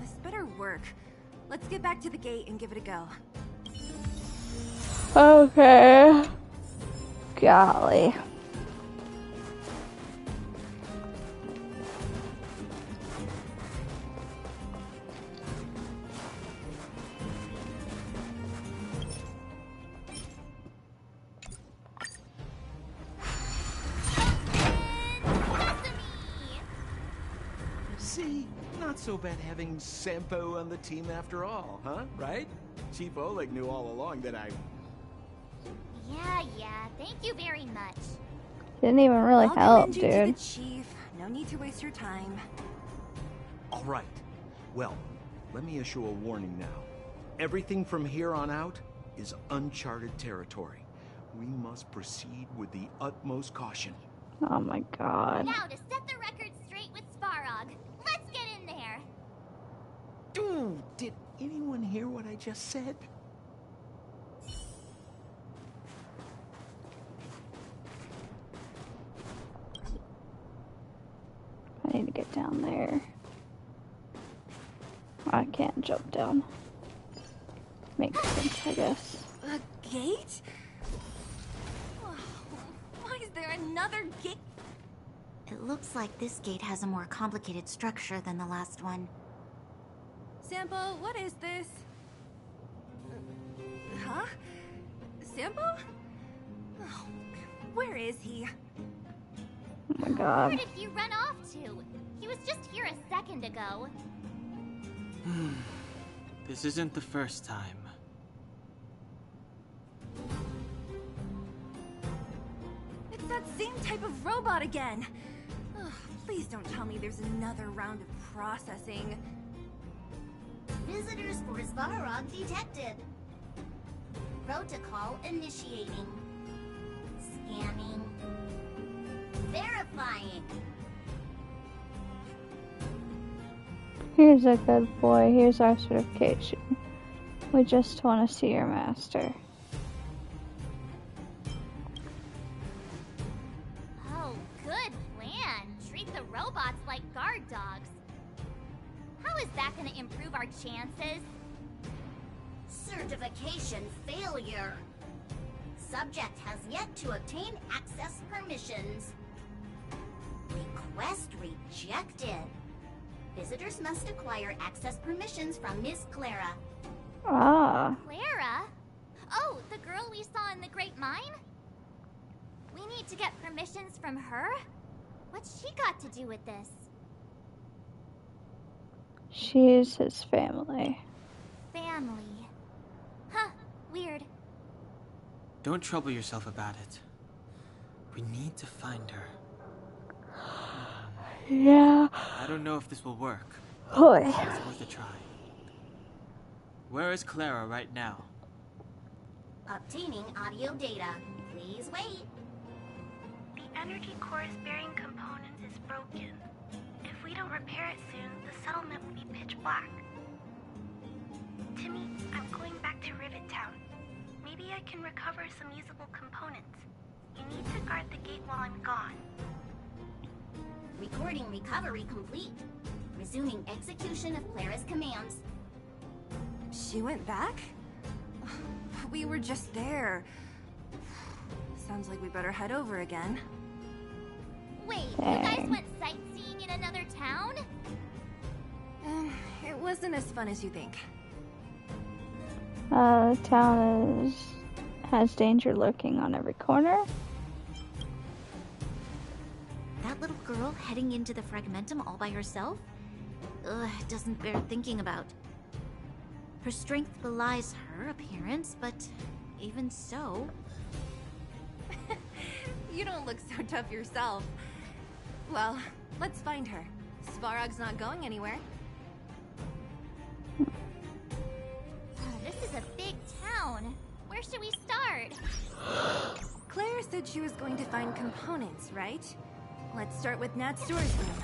This better work. Let's get back to the gate and give it a go. Okay. Golly. See? Not so bad having Sampo on the team after all, huh? Right? Chief Oleg knew all along that I... Yeah, thank you very much. Didn't even really I'll help, commend you to dude. the chief. No need to waste your time. All right. Well, let me issue a warning now. Everything from here on out is uncharted territory. We must proceed with the utmost caution. Oh my god. Now to set the record straight with Svarog. Let's get in there. Dude, did anyone hear what I just said? I need to get down there. I can't jump down. Makes sense, I guess. A gate? Oh, why is there another gate? It looks like this gate has a more complicated structure than the last one. Sampo, what is this? Huh? Sampo? Oh, where is he? Oh my god. Where did he run off to? He was just here a second ago. This isn't the first time. It's that same type of robot again. Ugh, please don't tell me there's another round of processing. Visitors for Svarog detected. Protocol initiating. Here's a good boy. Here's our certification. We just want to see your master. Oh, good plan. Treat the robots like guard dogs. How is that gonna improve our chances? Certification failure. Subject has yet to obtain access permissions. Request rejected. Visitors must acquire access permissions from Miss Clara. Ah. Clara? Oh, the girl we saw in the Great Mine? We need to get permissions from her? What's she got to do with this? She's his family. Family. Huh, weird. Don't trouble yourself about it. We need to find her. Yeah. I don't know if this will work. Boy. It's worth a try. Where is Clara right now? Obtaining audio data. Please wait. The energy core's bearing component is broken. If we don't repair it soon, the settlement will be pitch black. Timmy, I'm going back to Rivet Town. Maybe I can recover some usable components. You need to guard the gate while I'm gone. Recording recovery complete. Resuming execution of Clara's commands. She went back? We were just there. Sounds like we better head over again. Wait, you guys went sightseeing in another town? It wasn't as fun as you think. The town has danger lurking on every corner. That little girl heading into the Fragmentum all by herself? Ugh, it doesn't bear thinking about. Her strength belies her appearance, but even so... You don't look so tough yourself. Well, let's find her. Svarog's not going anywhere. This is a big town. Where should we start? Claire said she was going to find components, right? Let's start with Nat's storage room.